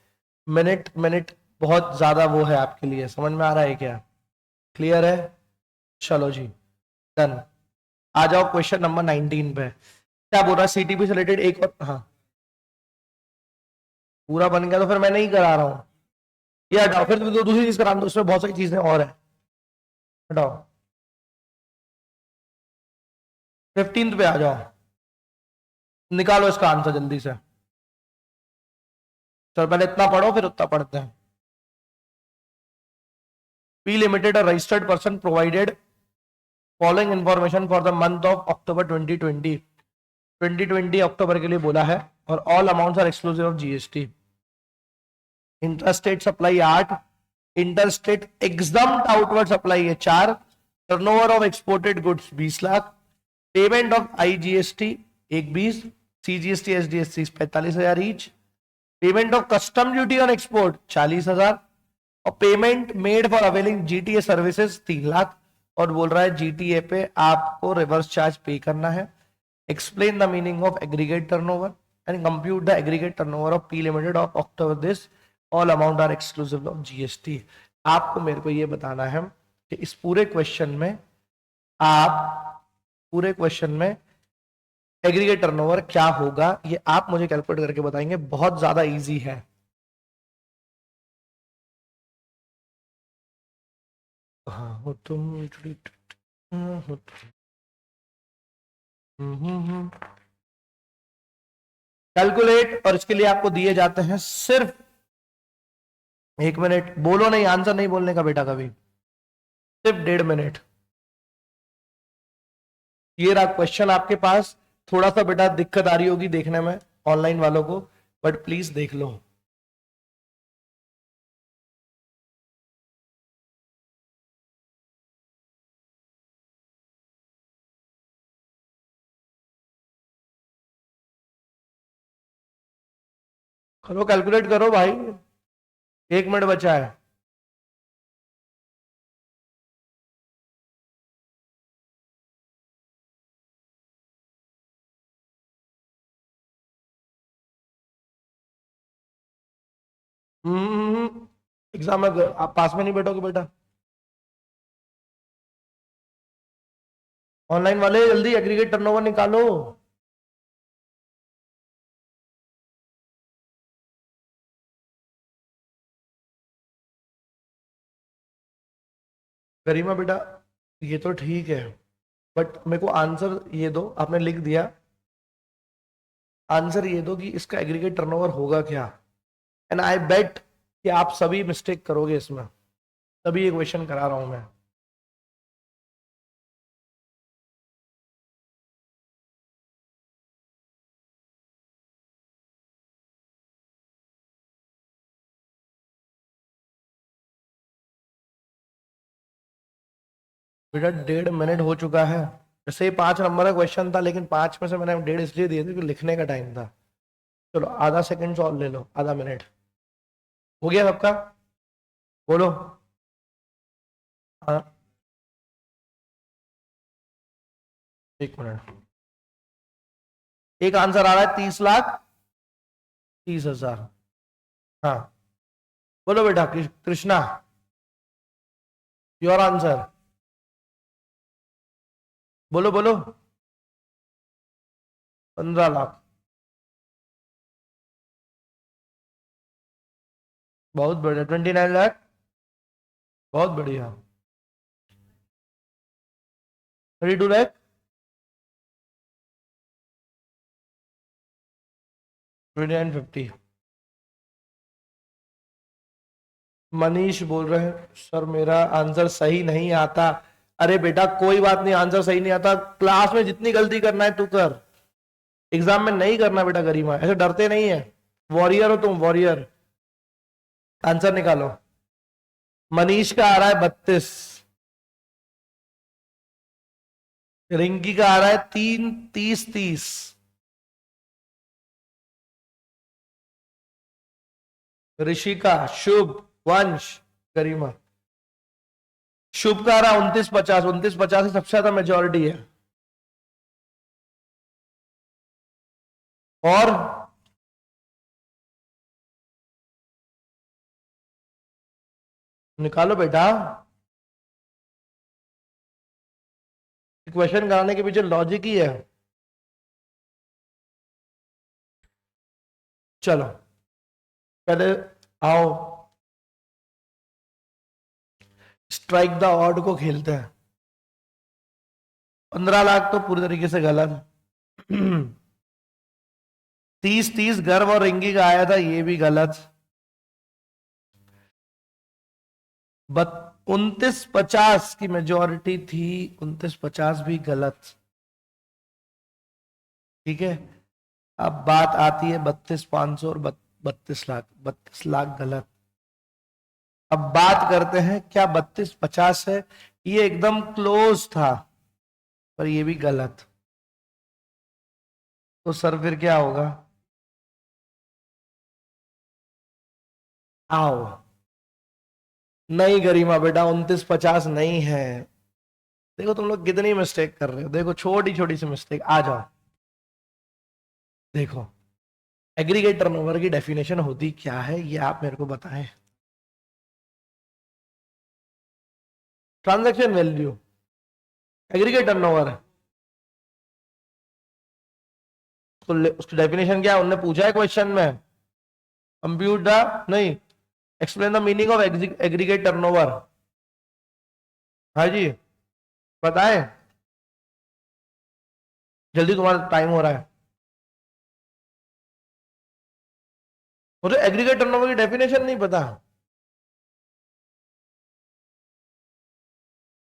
[SPEAKER 1] मिनट मिनट बहुत ज्यादा वो है आपके लिए, समझ में आ रहा है क्या, क्लियर है? चलो जी डन। आ जाओ क्वेश्चन नंबर 19 पे, क्या बोल रहा है सीटीपी से रिलेटेड एक और, हाँ पूरा बन गया तो फिर मैं नहीं करा रहा हूँ, ये हटाओ, फिर दूसरी चीज करा दो, उसमें बहुत सारी चीजें और है, हटाओ। 15 पे आ जाओ, निकालो इसका आंसर जल्दी से। चलो पहले इतना पढ़ो फिर उतना पढ़ते हैं। P Limited a registered person provided following information for the month of October 2020, 2020 अक्टूबर के लिए बोला है, और all amounts are exclusive of GST। Interstate supply 8, interstate exempt outward supply है 4, turnover of exported goods 20 lakh, payment of IGST 1 20, CGST SDST 45,000 each, payment of custom duty on export 40,000, और payment made for availing GTA services 3 lakh, और बोल रहा है GTA पे आपको reverse charge पे करना है। Explain the meaning of aggregate turnover and compute the aggregate turnover of P limited of October this, all amount are exclusive of GST. आपको मेरे को ये बताना है कि इस पूरे क्वेश्चन में आप पूरे क्वेश्चन में एग्रीगेट टर्नओवर क्या होगा ये आप मुझे कैलकुलेट करके बताएंगे, बहुत ज्यादा इजी है। हाँ हो तुम हो कैलकुलेट, और इसके लिए आपको दिए जाते हैं सिर्फ 1 मिनट। बोलो नहीं, आंसर नहीं बोलने का बेटा कभी, सिर्फ 1.5 मिनट। ये रहा क्वेश्चन आपके पास। थोड़ा सा बेटा दिक्कत आ रही होगी देखने में ऑनलाइन वालों को, बट प्लीज देख लो। करो कैलकुलेट करो भाई, 1 मिनट बचा है। एग्जाम में आप पास में नहीं बैठोगे बेटा। ऑनलाइन वाले जल्दी एग्रीगेट टर्नओवर निकालो। गरिमा बेटा ये तो ठीक है, बट मेरे को आंसर ये दो, आपने लिख दिया, आंसर ये दो कि इसका एग्रीगेट टर्नओवर होगा क्या। एंड आई बेट कि आप सभी मिस्टेक करोगे इसमें, तभी ये क्वेश्चन करा रहा हूं मैं। बेटा 1.5 मिनट हो चुका है। जैसे ही 5 नंबर का क्वेश्चन था, लेकिन 5 में से मैंने 1.5 इसलिए दिए थे कि लिखने का टाइम था। चलो आधा सेकंड और ले लो, आधा मिनट हो गया सबका। बोलो। हाँ 1 मिनट। एक आंसर आ रहा है 30,30,000। हाँ बोलो बेटा कृष्णा, योर आंसर। बोलो बोलो। 15 लाख। बहुत बढ़िया, 29 लाख। बहुत बढ़िया। 32 लाख। 2950। मनीष बोल रहे हैं सर मेरा आंसर सही नहीं आता। अरे बेटा कोई बात नहीं, आंसर सही नहीं आता, क्लास में जितनी गलती करना है तू कर, एग्जाम में नहीं करना बेटा। गरिमा ऐसे डरते नहीं है, वॉरियर हो तुम, वॉरियर। आंसर निकालो। मनीष का आ रहा है 32, रिंकी का आ रहा है 30,30,30। ऋषिका, शुभ, वंश, गरिमा। शुभ का आ रहा है 29,50। 29,50 सबसे ज्यादा मेजोरिटी है। और निकालो बेटा, क्वेश्चन कराने के पीछे लॉजिक ही है। चलो पहले आओ स्ट्राइक द ऑड को खेलते हैं। 15 लाख तो पूरी तरीके से गलत। 30,30 गर्व और रिंगी का आया था, ये भी गलत। 29,50 की मेजोरिटी थी, 29,50 भी गलत। ठीक है, अब बात आती है 32,500 और 32 लाख। 32 लाख गलत। अब बात करते हैं क्या 32,50 है, ये एकदम क्लोज था, पर ये भी गलत। तो सर फिर क्या होगा? आओ। नहीं गरिमा बेटा 29,50 नहीं है। देखो तुम लोग कितनी मिस्टेक कर रहे हो, देखो छोटी छोटी सी मिस्टेक। आ जाओ देखो, एग्रीगेट टर्नओवर की डेफिनेशन होती क्या है ये आप मेरे को बताएं। ट्रांजैक्शन वैल्यू, एग्रीगेट टर्नओवर उसकी डेफिनेशन क्या है, उनने पूछा है क्वेश्चन में, कंप्यूट द, नहीं, explain the meaning of aggregate turnover. हाँ जी, बताएं, जल्दी, तुम्हारा टाइम हो रहा है। मुझे एग्रीगेट टर्नओवर की डेफिनेशन नहीं पता।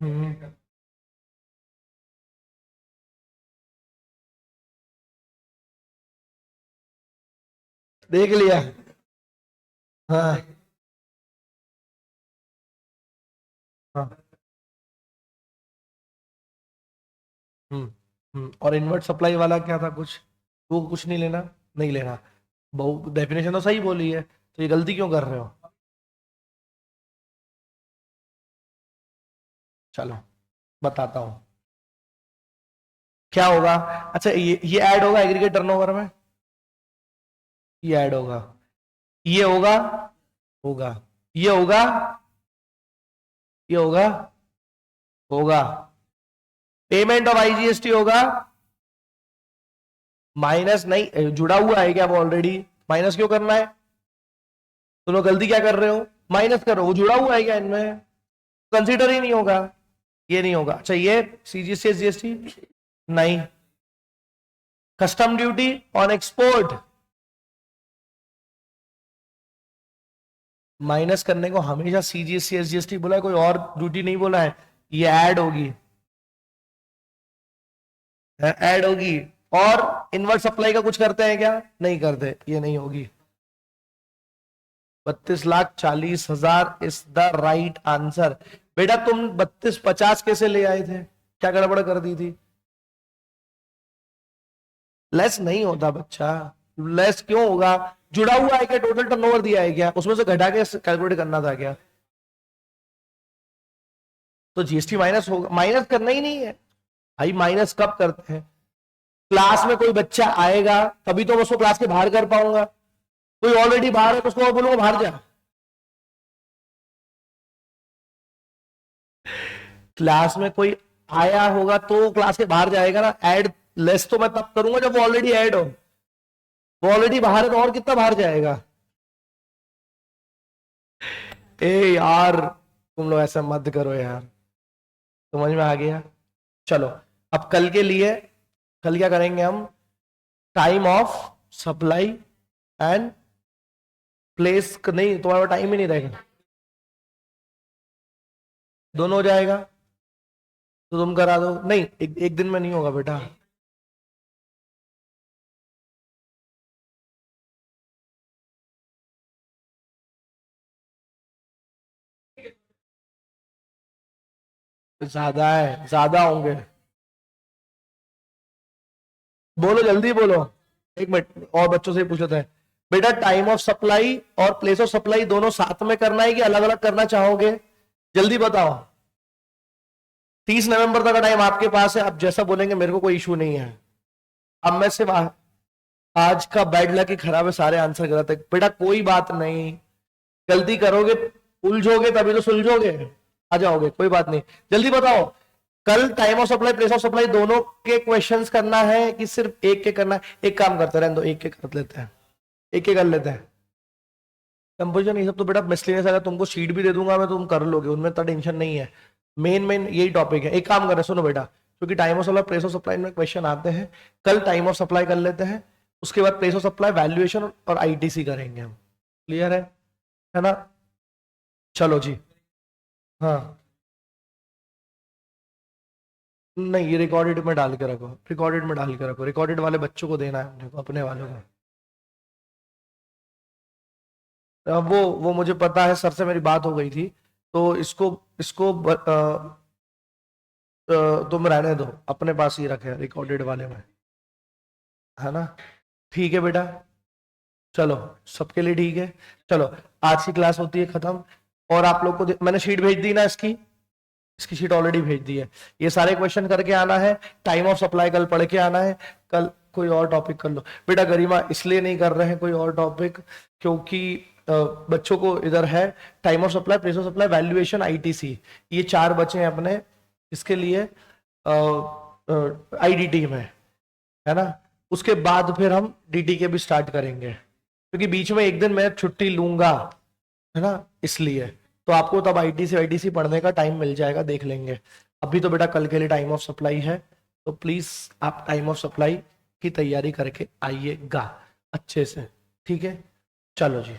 [SPEAKER 1] हम्म, देख लिया। हाँ हाँ। और इनवर्ट सप्लाई वाला क्या था कुछ, वो कुछ नहीं लेना, नहीं लेना। बहु डेफिनेशन तो सही बोली है, तो ये गलती क्यों कर रहे हो? चलो बताता हूँ क्या होगा। अच्छा, ये ऐड होगा एग्रीगेट टर्नओवर में, ये ऐड होगा, ये होगा, होगा, ये होगा, ये होगा, होगा, पेमेंट ऑफ आईजीएसटी होगा, माइनस नहीं, जुड़ा हुआ है क्या वो ऑलरेडी, माइनस क्यों करना है? तुम लोग गलती क्या कर रहे हो, माइनस कर रहे हो, वो जुड़ा हुआ है क्या इनमें, कंसीडर ही नहीं होगा, ये नहीं होगा। अच्छा, ये सीजीएसटी जीएसटी नहीं, custom duty on export, minus करने को हमेशा सीजीएसटी एसजीएसटी बोला है, कोई और ड्यूटी नहीं बोला है, ये ऐड होगी, ऐड होगी। और इनवर्ट सप्लाई का कुछ करते हैं क्या, नहीं करते, ये नहीं होगी। 32,40,000 इज द राइट आंसर। बेटा तुम 32,50 कैसे ले आए थे, क्या गड़बड़ कर दी थी? लेस नहीं होता बच्चा, लेस क्यों होगा, जुड़ा हुआ है क्या, टोटल टर्नओवर दिया है क्या, उसमें से घटा के कैलकुलेट करना था क्या? तो जीएसटी माइनस होगा, माइनस करना ही नहीं है भाई, माइनस कब करते हैं, क्लास में कोई बच्चा आएगा तभी तो मैं उसको क्लास के बाहर कर पाऊंगा, कोई ऑलरेडी बाहर है तो उसको बोलूंगा बाहर जा। क्लास में कोई आया होगा तो क्लास के बाहर जाएगा ना, ऐड लेस तो मैं तब करूंगा जब वो ऑलरेडी ऐड हो, वो ऑलरेडी बाहर है तो और कितना बाहर जाएगा? ए यार, तुम लोग ऐसा मत करो यार, समझ में आ गया? चलो, अब कल के लिए, कल क्या करेंगे हम, time of supply and place, नहीं तुम्हारा टाइम ही नहीं रहेगा, दोनों हो जाएगा, तो तुम करा दो, नहीं एक दिन में नहीं होगा बेटा। ज्यादा है, ज्यादा होंगे, बोलो जल्दी बोलो, एक मिनट और बच्चों से पूछ लेते हैं। बेटा टाइम ऑफ सप्लाई और प्लेस ऑफ सप्लाई दोनों साथ में करना है कि अलग अलग करना चाहोगे, जल्दी बताओ। 30 नवंबर तक का टाइम आपके पास है, आप जैसा बोलेंगे, मेरे को कोई इशू नहीं है। अब मैं सिर्फ आज का बैड लक ही खराब है, सारे आंसर गलत है बेटा, कोई बात नहीं, गलती करोगे, उलझोगे तभी तो सुलझोगे, आ जाओगे, कोई बात नहीं। जल्दी बताओ, कल time of supply place of supply दोनों के क्वेश्चंस करना है कि सिर्फ एक के करना है? एक काम करते रहने दो, एक के कर लेते हैं, एक के कर लेते हैं। कंपोजिशन ये सब तो बेटा मिसलेनियस, अगर तुमको शीट भी दे दूंगा मैं, तुम कर लोगे, उनमें तो टेंशन नहीं है, मेन मेन यही टॉपिक है। एक काम करें, सुनो बेटा, क्योंकि time of supply place of supply में क्वेश्चन आते हैं, कल टाइम ऑफ सप्लाई कर लेते हैं, उसके बाद प्लेस ऑफ सप्लाई, वैल्यूएशन और आईटीसी करेंगे हम, क्लियर है ना? चलो जी। हाँ, नहीं, ये रिकॉर्डेड में डाल के रखो, रिकॉर्डेड में डाल के रखो, रिकॉर्डेड वाले बच्चों को देना है अपने को, अपने वालों को। अब वो मुझे पता है, सर से मेरी बात हो गई थी, तो इसको इसको तुम रहने दो, अपने पास ही रखे रिकॉर्डेड वाले में, है ना? ठीक है बेटा, चलो, सबके लिए ठीक है। चलो, आज की क्लास होती है खत्म, और आप लोग को मैंने शीट भेज दी ना, इसकी इसकी शीट ऑलरेडी भेज दी है, ये सारे क्वेश्चन करके आना है, टाइम ऑफ सप्लाई कल पढ़ के आना है, कल कोई और टॉपिक कर लो बेटा। गरिमा इसलिए नहीं कर रहे हैं कोई और टॉपिक, क्योंकि बच्चों को इधर है time of supply, place of supply, valuation, ITC, ये 4 बचे हैं अपने, इसके लिए आईडीटी में, है ना? उसके बाद फिर हम डीटी के भी स्टार्ट करेंगे, क्योंकि बीच में एक दिन मैं छुट्टी लूंगा, है ना, इसलिए तो आपको तब आईटीसी पढ़ने का टाइम मिल जाएगा, देख लेंगे। अभी तो बेटा कल के लिए टाइम ऑफ सप्लाई है, तो प्लीज आप टाइम ऑफ सप्लाई की तैयारी करके आइएगा अच्छे से, ठीक है। चलो जी।